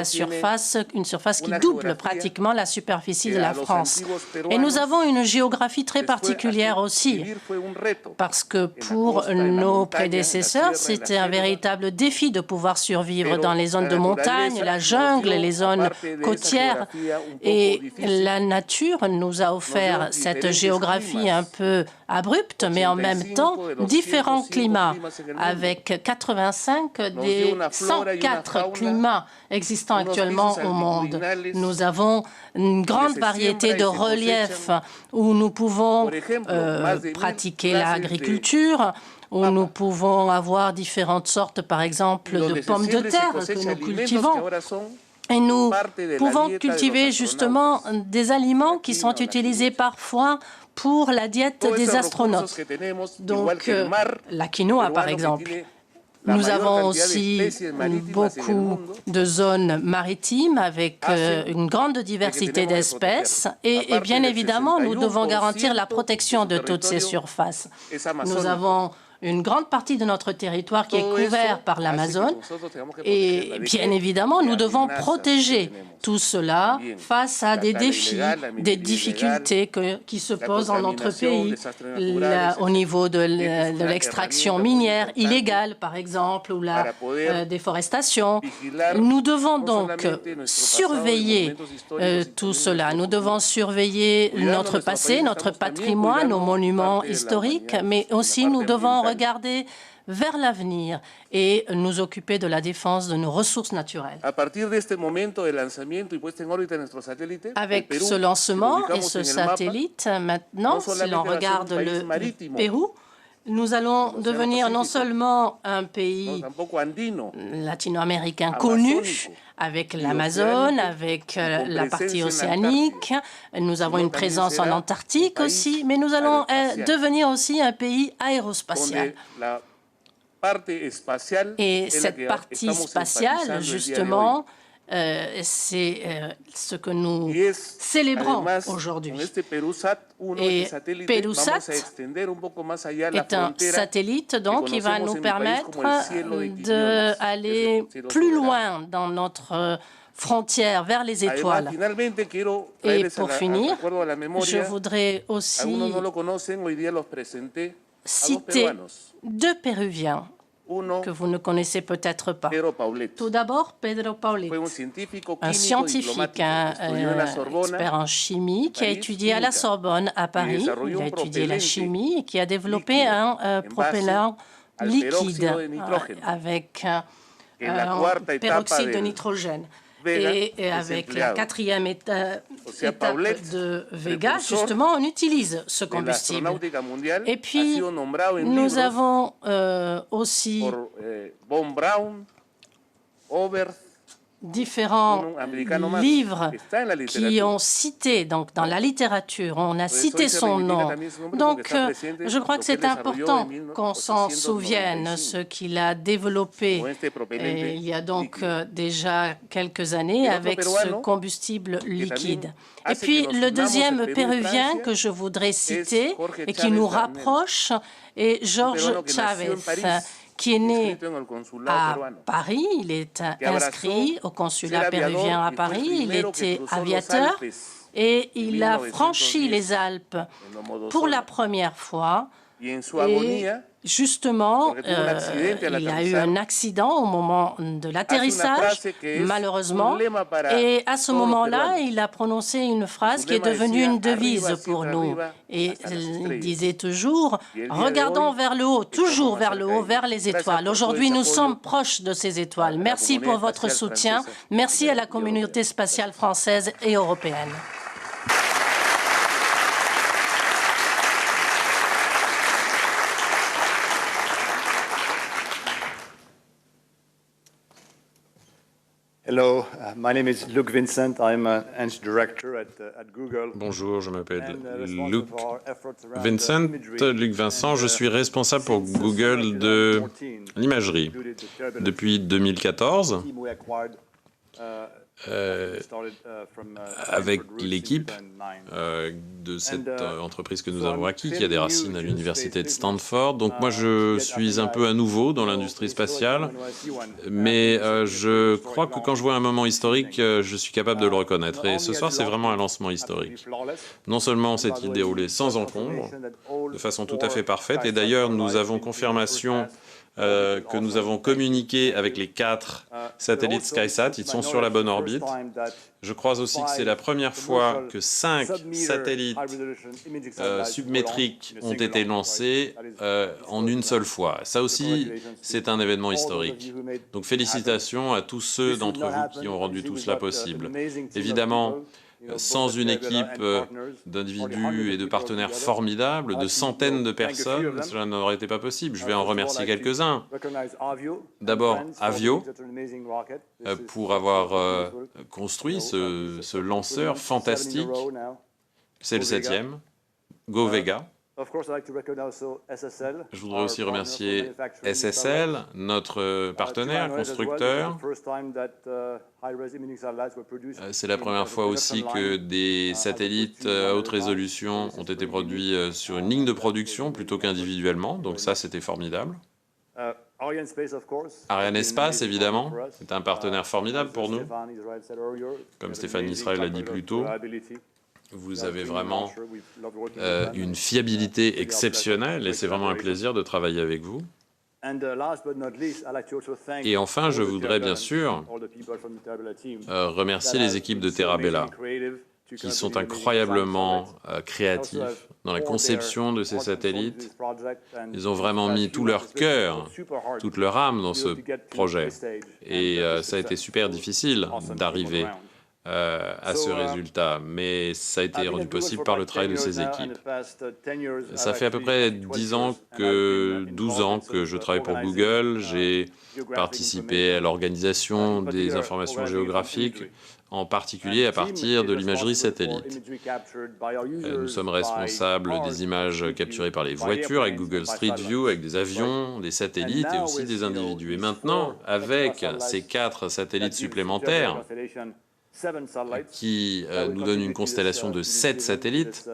une surface qui double pratiquement la superficie de la France. Et nous avons une géographie très particulière aussi, parce que pour nos prédécesseurs, c'était un véritable défi de pouvoir survivre dans les zones de montagne, la jungle, les zones côtières. Et la nature nous a offert cette géographie un peu abrupte, mais en même temps différents climats, avec 85 des 104 climats existants actuellement au monde. Nous avons une grande variété de reliefs où nous pouvons pratiquer l'agriculture, où nous pouvons avoir différentes sortes, par exemple, de pommes de terre que nous cultivons. Et nous pouvons cultiver justement des aliments qui sont utilisés parfois pour la diète des astronautes. Donc, la quinoa, par exemple. Nous avons aussi beaucoup de zones maritimes avec une grande diversité d'espèces et bien évidemment, nous devons garantir la protection de toutes ces surfaces. Nous avons une grande partie de notre territoire qui est couvert par l'Amazone et bien évidemment, nous devons protéger tout cela face à des défis, des difficultés qui se posent dans notre pays au niveau de l'extraction minière illégale, par exemple, ou la déforestation. Nous devons donc surveiller tout cela. Nous devons surveiller notre passé, notre patrimoine, nos monuments historiques, mais aussi nous devons regarder vers l'avenir et nous occuper de la défense de nos ressources naturelles. Avec ce lancement et ce satellite, maintenant, si l'on regarde le Pérou, nous allons devenir non seulement un pays latino-américain connu, avec l'Amazone, avec la partie océanique, nous avons une présence en Antarctique aussi, mais nous allons devenir aussi un pays aérospatial. Et cette partie spatiale, justement, c'est ce que nous célébrons aujourd'hui. Et Perusat est un satellite donc, qui va nous permettre d'aller plus loin dans notre frontière vers les étoiles. Et pour finir, je voudrais aussi citer deux Péruviens que vous ne connaissez peut-être pas. Tout d'abord, Pedro Paulet, un scientifique, un expert en chimie qui a étudié à la Sorbonne à Paris. Il a étudié la chimie et qui a développé un propellant liquide avec peroxyde de nitrogène. Et avec la quatrième étape de Vega, justement, on utilise ce combustible. Et puis, nous avons aussi différents livres qui ont cité, donc dans la littérature, on a cité son nom. Donc, je crois que c'est important qu'on s'en souvienne, ce qu'il a développé il y a donc déjà quelques années avec ce combustible liquide. Et puis, le deuxième péruvien que je voudrais citer et qui nous rapproche est Jorge Chávez, qui est né à Paris. Il est inscrit au consulat péruvien à Paris. Il était aviateur et il a franchi les Alpes pour la première fois. Et justement, il a eu un accident au moment de l'atterrissage, malheureusement, et à ce moment-là, il a prononcé une phrase qui est devenue une devise pour nous. Et il disait toujours, regardons vers le haut, toujours vers le haut, vers les étoiles. Aujourd'hui, nous sommes proches de ces étoiles. Merci pour votre soutien. Merci à la communauté spatiale française et européenne. Hello, my name is Luc Vincent. I'm an Eng director at Google. Bonjour, je m'appelle Luc Vincent. Luc Vincent, je suis responsable pour Google de l'imagerie. Depuis 2014, avec l'équipe de cette entreprise que nous avons acquis, qui a des racines à l'université de Stanford. Donc moi, je suis un peu à nouveau dans l'industrie spatiale, mais je crois que quand je vois un moment historique, je suis capable de le reconnaître. Et ce soir, c'est vraiment un lancement historique. Non seulement s'est-il déroulé sans encombre, de façon tout à fait parfaite, et d'ailleurs, nous avons confirmation que nous avons communiqué avec les 4 satellites SkySat. Ils sont sur la bonne orbite. Je crois aussi que c'est la première fois que 5 satellites submétriques ont été lancés en une seule fois. Ça aussi, c'est un événement historique. Donc félicitations à tous ceux d'entre vous qui ont rendu tout cela possible. Évidemment, sans une équipe d'individus et de partenaires formidables, de centaines de personnes, cela n'aurait été pas possible. Je vais en remercier quelques-uns. D'abord, Avio, pour avoir construit ce lanceur fantastique. C'est le 7e. Go Vega. Je voudrais aussi remercier SSL, notre partenaire, constructeur. C'est la première fois aussi que des satellites à haute résolution ont été produits sur une ligne de production plutôt qu'individuellement, donc ça c'était formidable. Arianespace, évidemment, c'est un partenaire formidable pour nous. Comme Stéphane Israël l'a dit plus tôt, vous avez vraiment une fiabilité exceptionnelle et c'est vraiment un plaisir de travailler avec vous. Et enfin, je voudrais bien sûr remercier les équipes de Terabella qui sont incroyablement créatifs dans la conception de ces satellites. Ils ont vraiment mis tout leur cœur, toute leur âme dans ce projet. Et ça a été super difficile d'arriver à ce résultat, mais ça a été rendu possible par le travail de ces équipes. Ça fait à peu près 12 ans que je travaille pour Google. J'ai participé à l'organisation des informations géographiques, en particulier à partir de l'imagerie satellite. Nous sommes responsables des images capturées par les voitures avec Google Street View, avec des avions, des satellites et aussi des individus. Et maintenant, avec ces 4 satellites supplémentaires, qui nous donne une constellation de 7 satellites,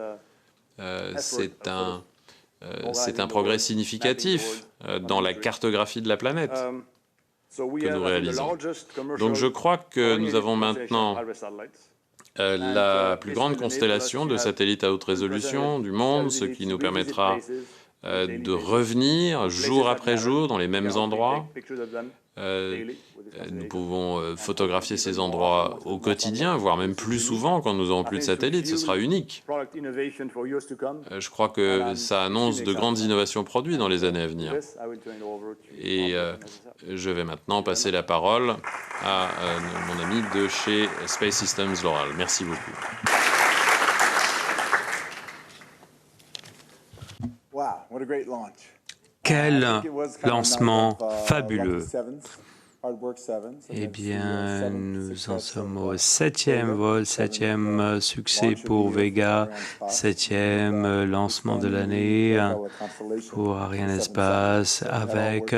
c'est un progrès significatif dans la cartographie de la planète que nous réalisons. Donc je crois que nous avons maintenant la plus grande constellation de satellites à haute résolution du monde, ce qui nous permettra de revenir jour après jour dans les mêmes endroits. Nous pouvons photographier ces endroits au quotidien, voire même plus souvent quand nous n'aurons plus de satellites. Ce sera unique. Je crois que ça annonce de grandes innovations produits dans les années à venir. Et je vais maintenant passer la parole à mon ami de chez Space Systems Loral. Merci beaucoup. Quel lancement fabuleux! Eh bien, nous en sommes au 7e vol, 7e succès pour Vega, 7e lancement de l'année pour Arianespace, avec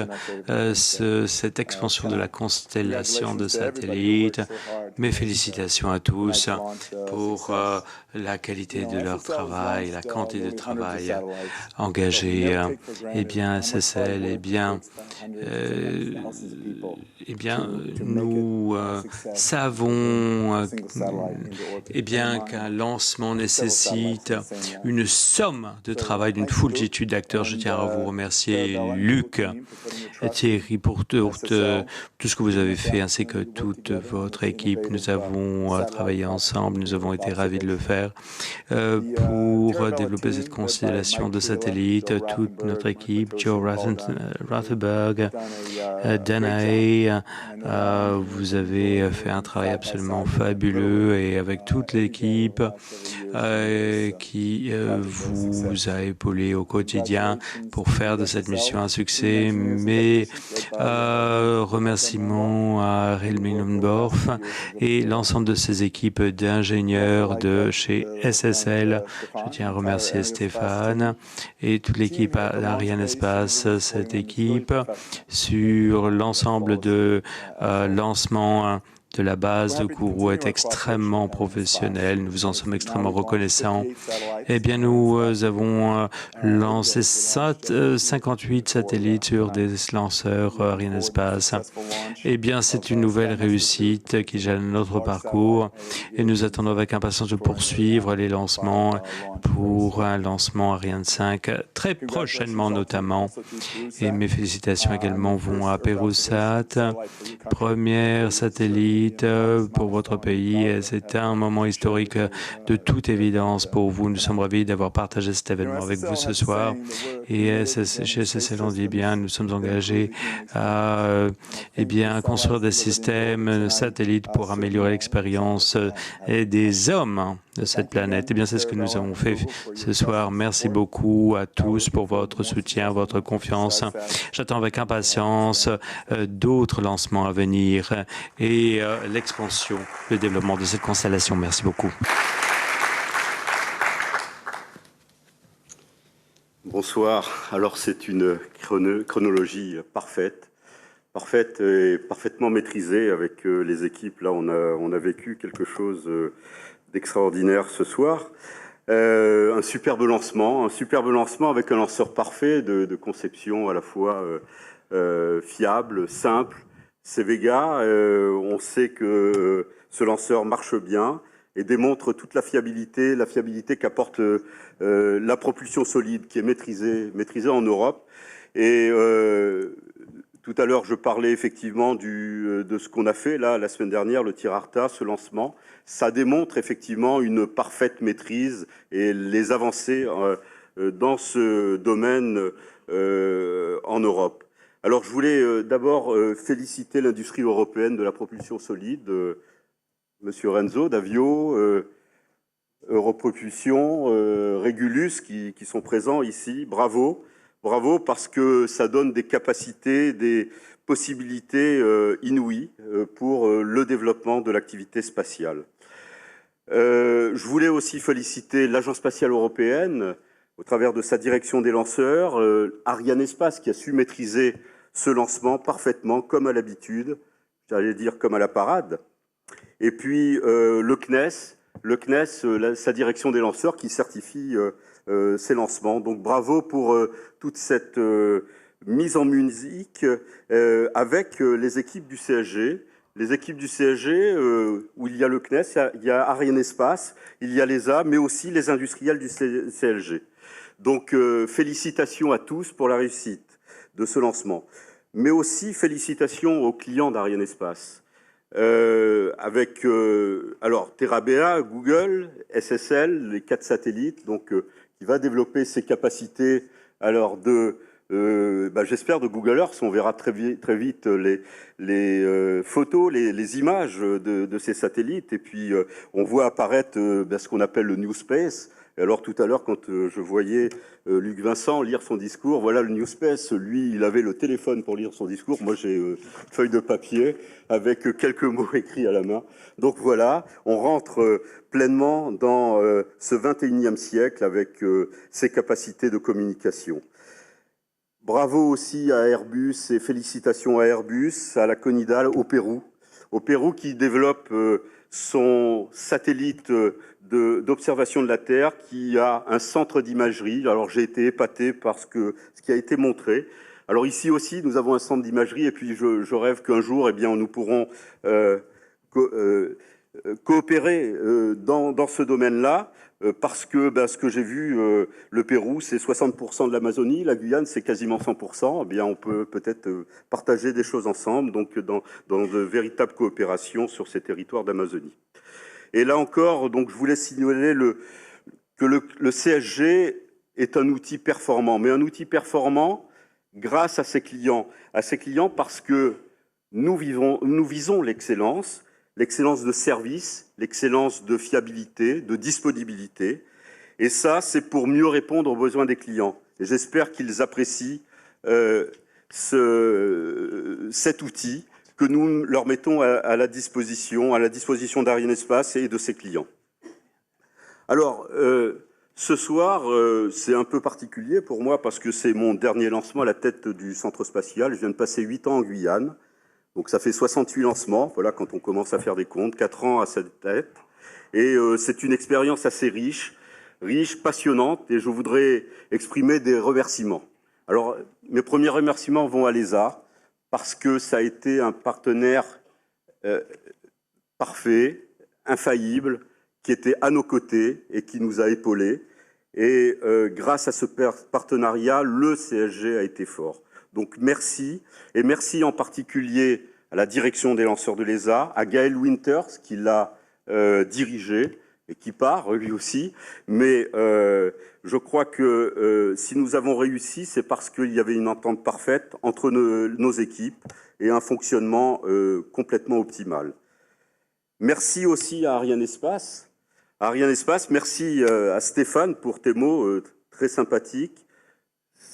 cette expansion de la constellation de satellites. Mes félicitations à tous pour la qualité de leur travail, la quantité de travail engagé. Eh bien, SSL, nous savons qu'un lancement nécesse une somme de travail d'une foultitude d'acteurs. Je tiens à vous remercier, Luc et Thierry, pour tout ce que vous avez fait, ainsi que toute votre équipe. Nous avons travaillé ensemble, nous avons été ravis de le faire pour développer cette constellation de satellites. Toute notre équipe, Joe Rothenberg, Danae, vous avez fait un travail absolument fabuleux, et avec toute l'équipe qui vous a épaulé au quotidien pour faire de cette mission un succès. Mes remerciements à Relminendorf et l'ensemble de ses équipes d'ingénieurs de chez SSL. Je tiens à remercier Stéphane et toute l'équipe d'Arianespace, cette équipe, sur l'ensemble de lancement de la base de Kourou est extrêmement professionnel. Nous vous en sommes extrêmement reconnaissants. Eh bien, nous avons lancé 58 satellites sur des lanceurs Arianespace. Eh bien, c'est une nouvelle réussite qui gêne notre parcours, et nous attendons avec impatience de poursuivre les lancements pour un lancement Ariane 5 très prochainement notamment. Et mes félicitations également vont à Perusat, première satellite pour votre pays. C'est un moment historique de toute évidence pour vous. Nous sommes ravis d'avoir partagé cet événement avec vous ce soir. Et chez SSL, on dit bien, nous sommes engagés à construire des systèmes satellites pour améliorer l'expérience des hommes de cette planète. Eh bien, c'est ce que nous avons fait ce soir. Merci beaucoup à tous pour votre soutien, votre confiance. J'attends avec impatience d'autres lancements à venir et l'expansion, le développement de cette constellation. Merci beaucoup. Bonsoir. Alors, c'est une chronologie parfaite et parfaitement maîtrisée avec les équipes. Là, on a vécu quelque chose d'extraordinaire ce soir. Un superbe lancement avec un lanceur parfait de conception à la fois fiable, simple. C'est Vega. On sait que ce lanceur marche bien et démontre toute la fiabilité qu'apporte la propulsion solide, qui est maîtrisée en Europe. Et tout à l'heure, je parlais effectivement de ce qu'on a fait là la semaine dernière, le tir Arta, ce lancement. Ça démontre effectivement une parfaite maîtrise et les avancées dans ce domaine en Europe. Alors, je voulais d'abord féliciter l'industrie européenne de la propulsion solide, Monsieur Renzo d'Avio, Europropulsion, Regulus, qui sont présents ici. Bravo, bravo, parce que ça donne des capacités, des possibilités inouïes pour le développement de l'activité spatiale. Je voulais aussi féliciter l'Agence spatiale européenne, au travers de sa direction des lanceurs, Arianespace, qui a su maîtriser ce lancement parfaitement, comme à l'habitude, j'allais dire comme à la parade. Et puis le CNES, sa direction des lanceurs, qui certifie ces lancements. Donc bravo pour toute cette mise en musique avec les équipes du CSG. Les équipes du CSG, où il y a le CNES, il y a Arianespace, il y a l'ESA, mais aussi les industriels du CLG. Donc, félicitations à tous pour la réussite de ce lancement. Mais aussi félicitations aux clients d'Arianespace. Avec alors TerraBA, Google, SSL, les 4 satellites, donc qui va développer ses capacités alors j'espère de Google Earth. On verra très vite les photos, les images de ces satellites, et puis on voit apparaître ce qu'on appelle le New Space. Alors tout à l'heure, quand je voyais Luc Vincent lire son discours, voilà le New Space, lui, il avait le téléphone pour lire son discours. Moi, j'ai une feuille de papier avec quelques mots écrits à la main. Donc voilà, on rentre pleinement dans ce 21e siècle avec ses capacités de communication. Bravo aussi à Airbus et félicitations à Airbus, à la CONIDAL au Pérou qui développe son satellite d'observation de la Terre, qui a un centre d'imagerie. Alors j'ai été épaté par ce qui a été montré. Alors ici aussi, nous avons un centre d'imagerie, et puis je rêve qu'un jour, nous pourrons coopérer dans ce domaine-là, parce que ce que j'ai vu, le Pérou, c'est 60% de l'Amazonie, la Guyane, c'est quasiment 100%. On peut peut-être partager des choses ensemble, donc dans de véritables coopérations sur ces territoires d'Amazonie. Et là encore, donc, je voulais signaler que le CSG est un outil performant, mais un outil performant grâce à ses clients parce que nous visons l'excellence de service, l'excellence de fiabilité, de disponibilité. Et ça, c'est pour mieux répondre aux besoins des clients. Et j'espère qu'ils apprécient cet outil que nous leur mettons à la disposition d'Arianespace et de ses clients. Alors, ce soir, c'est un peu particulier pour moi parce que c'est mon dernier lancement à la tête du centre spatial. Je viens de passer 8 ans en Guyane, donc ça fait 68 lancements, voilà, quand on commence à faire des comptes, 4 ans à cette tête. Et c'est une expérience assez riche, passionnante, et je voudrais exprimer des remerciements. Alors, mes premiers remerciements vont à l'ESA, parce que ça a été un partenaire parfait, infaillible, qui était à nos côtés et qui nous a épaulés. Et grâce à ce partenariat, le CSG a été fort. Donc merci, et merci en particulier à la direction des lanceurs de l'ESA, à Gaël Winters, qui l'a dirigé, et qui part, lui aussi. Mais je crois que si nous avons réussi, c'est parce qu'il y avait une entente parfaite entre nos équipes et un fonctionnement complètement optimal. Merci aussi à Arianespace. Merci à Stéphane pour tes mots très sympathiques.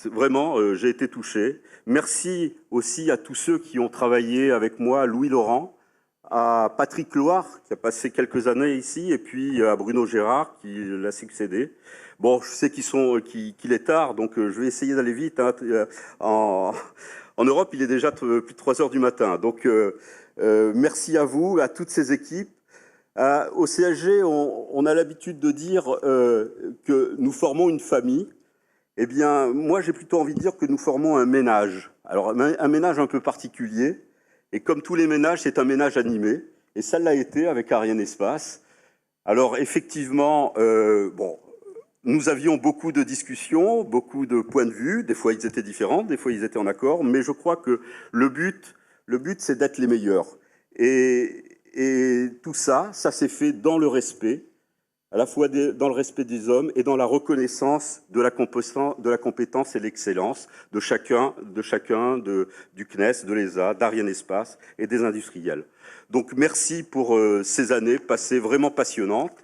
Vraiment, j'ai été touché. Merci aussi à tous ceux qui ont travaillé avec moi, à Louis Laurent, à Patrick Loire, qui a passé quelques années ici, et puis à Bruno Gérard, qui l'a succédé. Bon, je sais qu'il est tard, donc je vais essayer d'aller vite. En Europe, il est déjà plus de 3 heures du matin. Donc, merci à vous, à toutes ces équipes. Au CSG, on a l'habitude de dire que nous formons une famille. Eh bien, moi, j'ai plutôt envie de dire que nous formons un ménage. Alors, un ménage un peu particulier. Et comme tous les ménages, c'est un ménage animé. Et ça l'a été avec Arianespace. Alors, effectivement, nous avions beaucoup de discussions, beaucoup de points de vue. Des fois, ils étaient différents, des fois, ils étaient en accord. Mais je crois que le but, c'est d'être les meilleurs. Et tout ça s'est fait dans le respect, à la fois dans le respect des hommes et dans la reconnaissance de la compétence et l'excellence de chacun du CNES, de l'ESA, d'Arianespace et des industriels. Donc merci pour ces années passées vraiment passionnantes.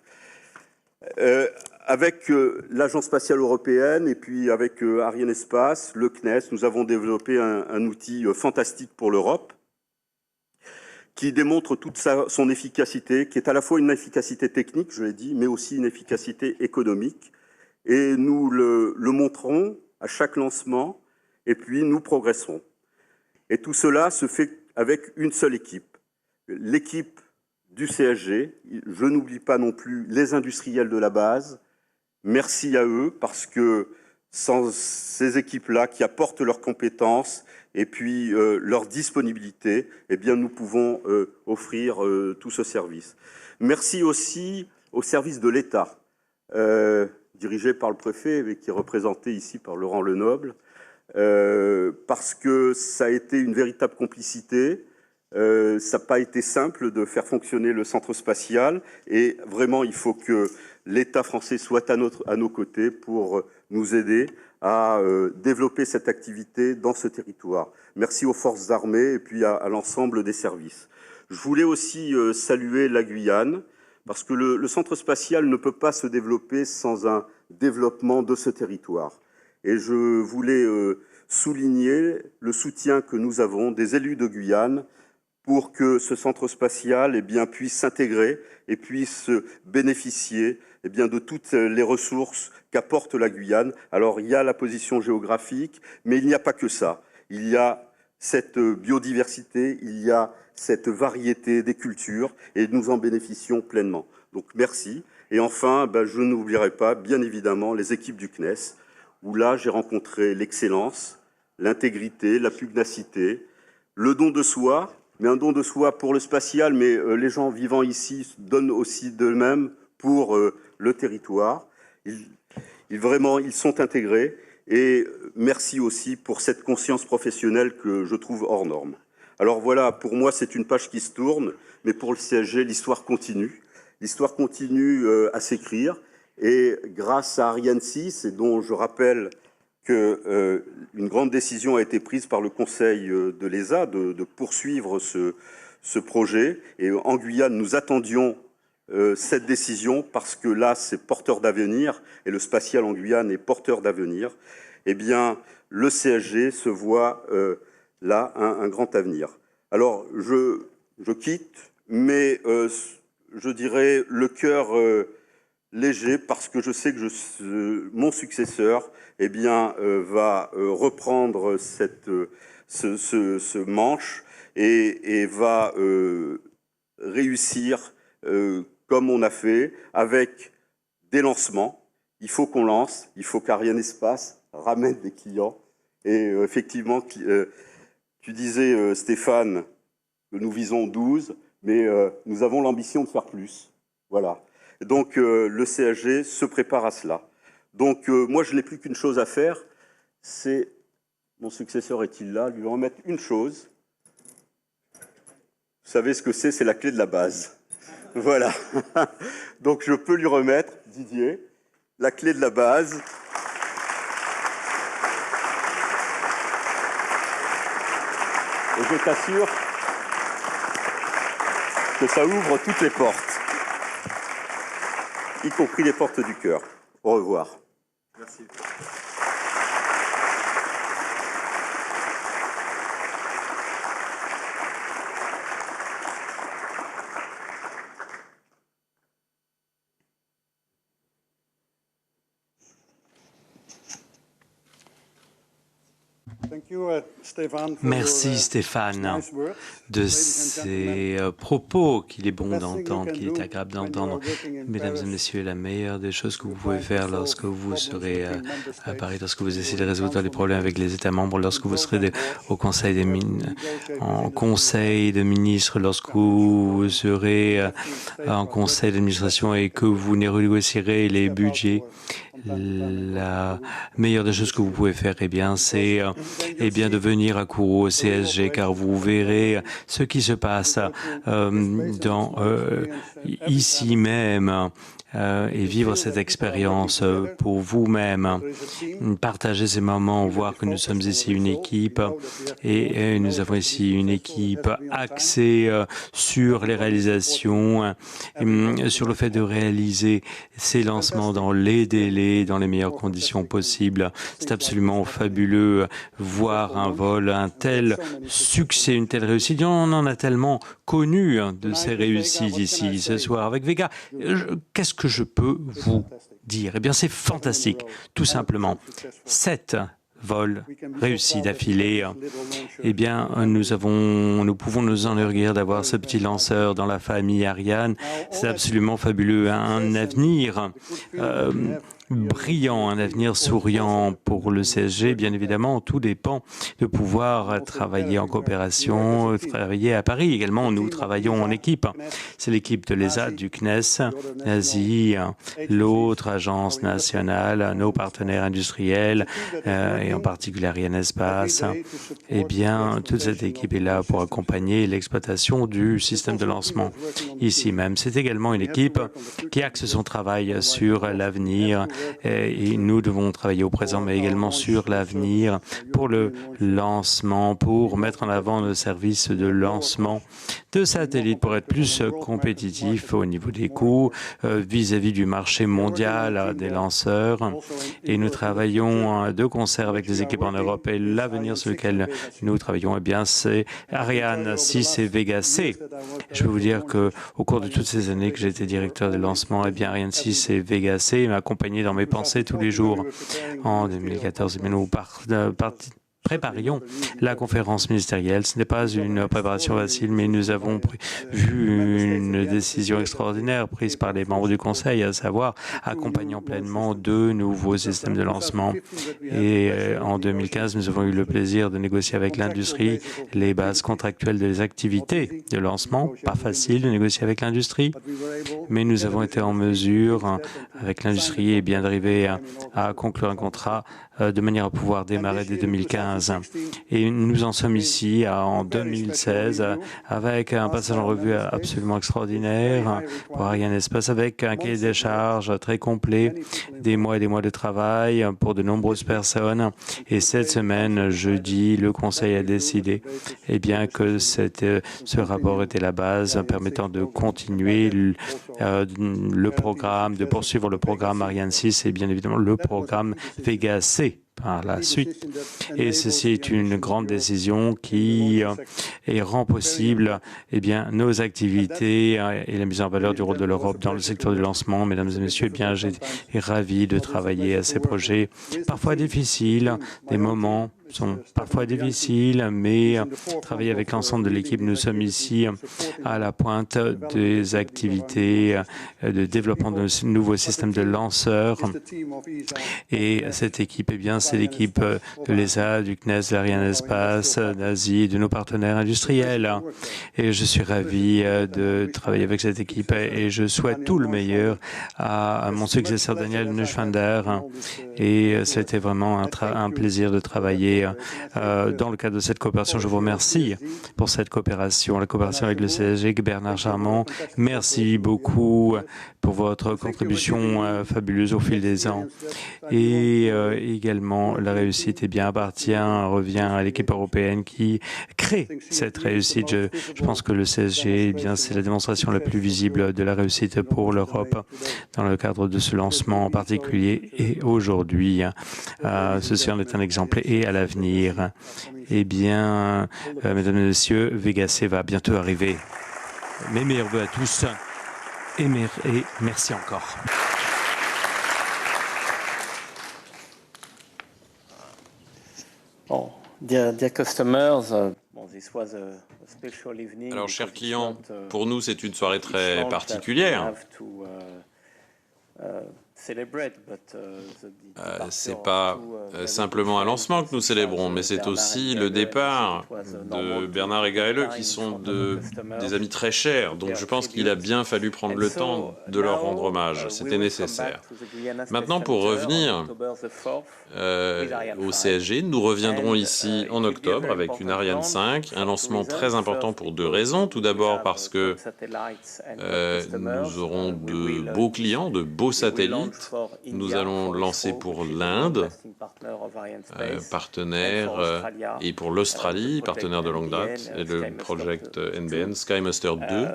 Avec l'Agence spatiale européenne et puis avec Arianespace, le CNES, nous avons développé un outil fantastique pour l'Europe, qui démontre toute son efficacité, qui est à la fois une efficacité technique, je l'ai dit, mais aussi une efficacité économique. Et nous le montrons à chaque lancement, et puis nous progresserons. Et tout cela se fait avec une seule équipe, l'équipe du CSG. Je n'oublie pas non plus les industriels de la base. Merci à eux, parce que sans ces équipes-là qui apportent leurs compétences et puis leur disponibilité, eh bien nous pouvons offrir tout ce service. Merci aussi au service de l'État, dirigé par le préfet et qui est représenté ici par Laurent Lenoble, parce que ça a été une véritable complicité. Ça n'a pas été simple de faire fonctionner le centre spatial et vraiment il faut que l'État français soit à nos côtés pour nous aider à développer cette activité dans ce territoire. Merci aux forces armées et puis à l'ensemble des services. Je voulais aussi saluer la Guyane parce que le centre spatial ne peut pas se développer sans un développement de ce territoire. Et je voulais souligner le soutien que nous avons des élus de Guyane pour que ce centre spatial puisse s'intégrer et puisse bénéficier de toutes les ressources qu'apporte la Guyane. Alors, il y a la position géographique, mais il n'y a pas que ça. Il y a cette biodiversité, il y a cette variété des cultures, et nous en bénéficions pleinement. Donc, merci. Et enfin, je n'oublierai pas, bien évidemment, les équipes du CNES, où là, j'ai rencontré l'excellence, l'intégrité, la pugnacité, le don de soi, mais un don de soi pour le spatial, mais les gens vivant ici donnent aussi d'eux-mêmes pour le territoire. Ils sont intégrés et merci aussi pour cette conscience professionnelle que je trouve hors norme. Alors voilà, pour moi, c'est une page qui se tourne, mais pour le CSG, l'histoire continue. L'histoire continue à s'écrire et grâce à Ariane 6, et dont je rappelle qu'une grande décision a été prise par le Conseil de l'ESA de poursuivre ce projet. Et en Guyane, nous attendions cette décision parce que là, c'est porteur d'avenir et le spatial en Guyane est porteur d'avenir. Eh bien, le CSG se voit là un grand avenir. Alors, je quitte, mais je dirais le cœur léger parce que je sais que mon successeur va reprendre ce manche et va réussir comme on a fait, avec des lancements. Il faut qu'on lance, il faut qu'Ariane Espace ramène des clients. Et effectivement, tu disais, Stéphane, que nous visons 12, mais nous avons l'ambition de faire plus. Voilà. Donc le CSG se prépare à cela. Donc moi, je n'ai plus qu'une chose à faire, c'est, mon successeur est-il là, lui remettre une chose. Vous savez ce que c'est la clé de la base. Voilà. Donc je peux lui remettre, Didier, la clé de la base. Et je t'assure que ça ouvre toutes les portes, y compris les portes du cœur. Au revoir. Merci. Merci Stéphane de ces propos qu'il est bon d'entendre, qu'il est agréable d'entendre. Mesdames et messieurs, la meilleure des choses que vous pouvez faire lorsque vous serez à Paris, lorsque vous essayez de résoudre les problèmes avec les États membres, lorsque vous serez au Conseil en Conseil de ministres, lorsque vous serez en Conseil d'administration et que vous négocierez les budgets, la meilleure des choses que vous pouvez faire, c'est de venir à Kourou au CSG, car vous verrez ce qui se passe ici même et vivre cette expérience pour vous-même, partager ces moments, voir que nous sommes ici une équipe et nous avons ici une équipe axée sur les réalisations, sur le fait de réaliser ces lancements dans les délais, dans les meilleures conditions possibles. C'est absolument fabuleux voir un vol, un tel succès, une telle réussite. On en a tellement connu de ces réussites ici ce soir avec Vega. Qu'est-ce que je peux vous dire? C'est fantastique, tout simplement. 7 vols réussis d'affilée. Nous pouvons nous enorgueillir d'avoir ce petit lanceur dans la famille Ariane. C'est absolument fabuleux. Un avenir brillant, un avenir souriant pour le CSG. Bien évidemment, tout dépend de pouvoir travailler en coopération, travailler à Paris également. Nous travaillons en équipe. C'est l'équipe de l'ESA, du CNES, NASI, l'autre agence nationale, nos partenaires industriels et en particulier Ariane Espace. Eh bien, toute cette équipe est là pour accompagner l'exploitation du système de lancement ici même. C'est également une équipe qui axe son travail sur l'avenir et nous devons travailler au présent mais également sur l'avenir pour le lancement, pour mettre en avant nos services de lancement de satellites pour être plus compétitifs au niveau des coûts vis-à-vis du marché mondial des lanceurs. Et nous travaillons de concert avec les équipes en Europe et l'avenir sur lequel nous travaillons, eh bien, c'est Ariane 6 et Vega C. Je peux vous dire qu'au cours de toutes ces années que j'ai été directeur de lancement, eh bien, Ariane 6 et Vega C m'a accompagné dans mes pensées tous les jours. En 2014, eh bien, nous préparions la conférence ministérielle. Ce n'est pas une préparation facile, mais nous avons vu une décision extraordinaire prise par les membres du Conseil, à savoir accompagnant pleinement deux nouveaux systèmes de lancement. Et en 2015, nous avons eu le plaisir de négocier avec l'industrie les bases contractuelles des activités de lancement. Pas facile de négocier avec l'industrie, mais nous avons été en mesure, avec l'industrie, et bien d'arriver à conclure un contrat de manière à pouvoir démarrer dès 2015. Et nous en sommes ici en 2016 avec un passage en revue absolument extraordinaire pour Ariane Espace, avec un cahier des charges très complet, des mois et des mois de travail pour de nombreuses personnes. Et cette semaine, jeudi, le Conseil a décidé que ce rapport était la base permettant de continuer le programme, de poursuivre le programme Ariane 6 et bien évidemment le programme Vega C par la suite. Et ceci est une grande décision qui rend possible nos activités et la mise en valeur du rôle de l'Europe dans le secteur du lancement. Mesdames et messieurs, j'ai été ravi de travailler à ces projets, parfois difficiles, des moments sont parfois difficiles, mais travailler avec l'ensemble de l'équipe, nous sommes ici à la pointe des activités de développement de nouveaux systèmes de lanceurs. Et cette équipe, c'est l'équipe de l'ESA, du CNES, de l'Ariane Espace, d'Asie, de nos partenaires industriels. Et je suis ravi de travailler avec cette équipe et je souhaite tout le meilleur à mon successeur Daniel Neuschwander. Et c'était vraiment un plaisir de travailler dans le cadre de cette coopération. Je vous remercie pour cette coopération, la coopération avec le CSG, Bernard Charmant. Merci beaucoup pour votre contribution fabuleuse au fil des ans. Et également, la réussite revient à l'équipe européenne qui crée cette réussite. Je pense que le CSG, c'est la démonstration la plus visible de la réussite pour l'Europe dans le cadre de ce lancement en particulier. Et aujourd'hui, ceci en est un exemple et à l'avenir. Mesdames et messieurs, Vega C va bientôt arriver. Mes meilleurs vœux à tous et merci encore. Dear customers, alors, chers clients, pour nous, c'est une soirée très particulière. C'est pas simplement un lancement que nous célébrons, mais c'est aussi le départ de Bernard et Gaëlle, qui sont des amis très chers. Donc je pense qu'il a bien fallu prendre le temps de leur rendre hommage. C'était nécessaire. Maintenant, pour revenir au CSG, nous reviendrons ici en octobre avec une Ariane 5, un lancement très important pour deux raisons. Tout d'abord parce que nous aurons de beaux clients, de beaux satellites. Nous allons lancer pour l'Inde, partenaire, et pour l'Australie, partenaire de longue date, et le Project NBN SkyMaster 2.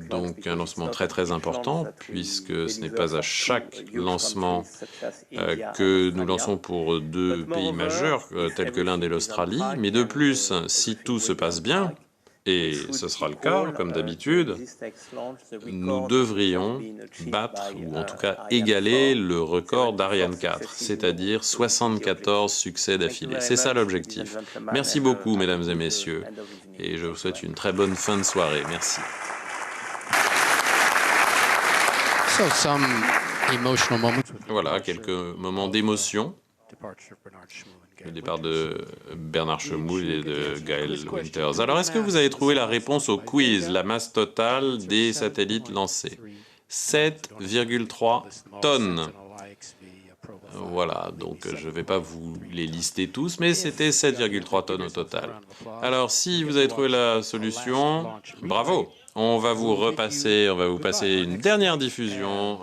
Donc un lancement très très important, puisque ce n'est pas à chaque lancement que nous lançons pour deux pays majeurs, tels que l'Inde et l'Australie, mais de plus, si tout se passe bien, et ce sera le cas, comme d'habitude, nous devrions battre, ou en tout cas égaler, le record d'Ariane 4, c'est-à-dire 74 succès d'affilée. C'est ça l'objectif. Merci beaucoup, mesdames et messieurs, et je vous souhaite une très bonne fin de soirée. Merci. Voilà, quelques moments d'émotion. Le départ de Bernard Chemoul et de Gaël Winters. Alors, est-ce que vous avez trouvé la réponse au quiz, la masse totale des satellites lancés? 7,3 tonnes. Voilà, donc je ne vais pas vous les lister tous, mais c'était 7,3 tonnes au total. Alors, si vous avez trouvé la solution, bravo! On va vous passer une dernière diffusion,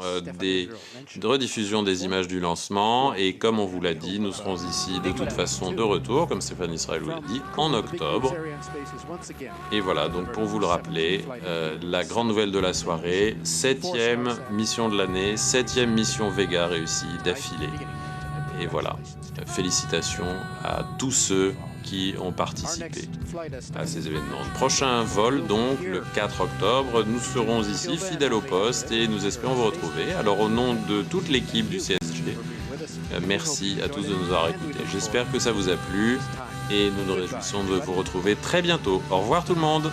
rediffusion des images du lancement. Et comme on vous l'a dit, nous serons ici de toute façon de retour, comme Stéphane Israël vous l'a dit, en octobre. Et voilà, donc pour vous le rappeler, la grande nouvelle de la soirée, 7e mission de l'année, 7e mission Vega réussie d'affilée. Et voilà, félicitations à tous ceux qui ont participé à ces événements. Prochain vol, donc, le 4 octobre, nous serons ici, fidèles au poste, et nous espérons vous retrouver. Alors, au nom de toute l'équipe du CSG, merci à tous de nous avoir écoutés. J'espère que ça vous a plu, et nous nous réjouissons de vous retrouver très bientôt. Au revoir tout le monde!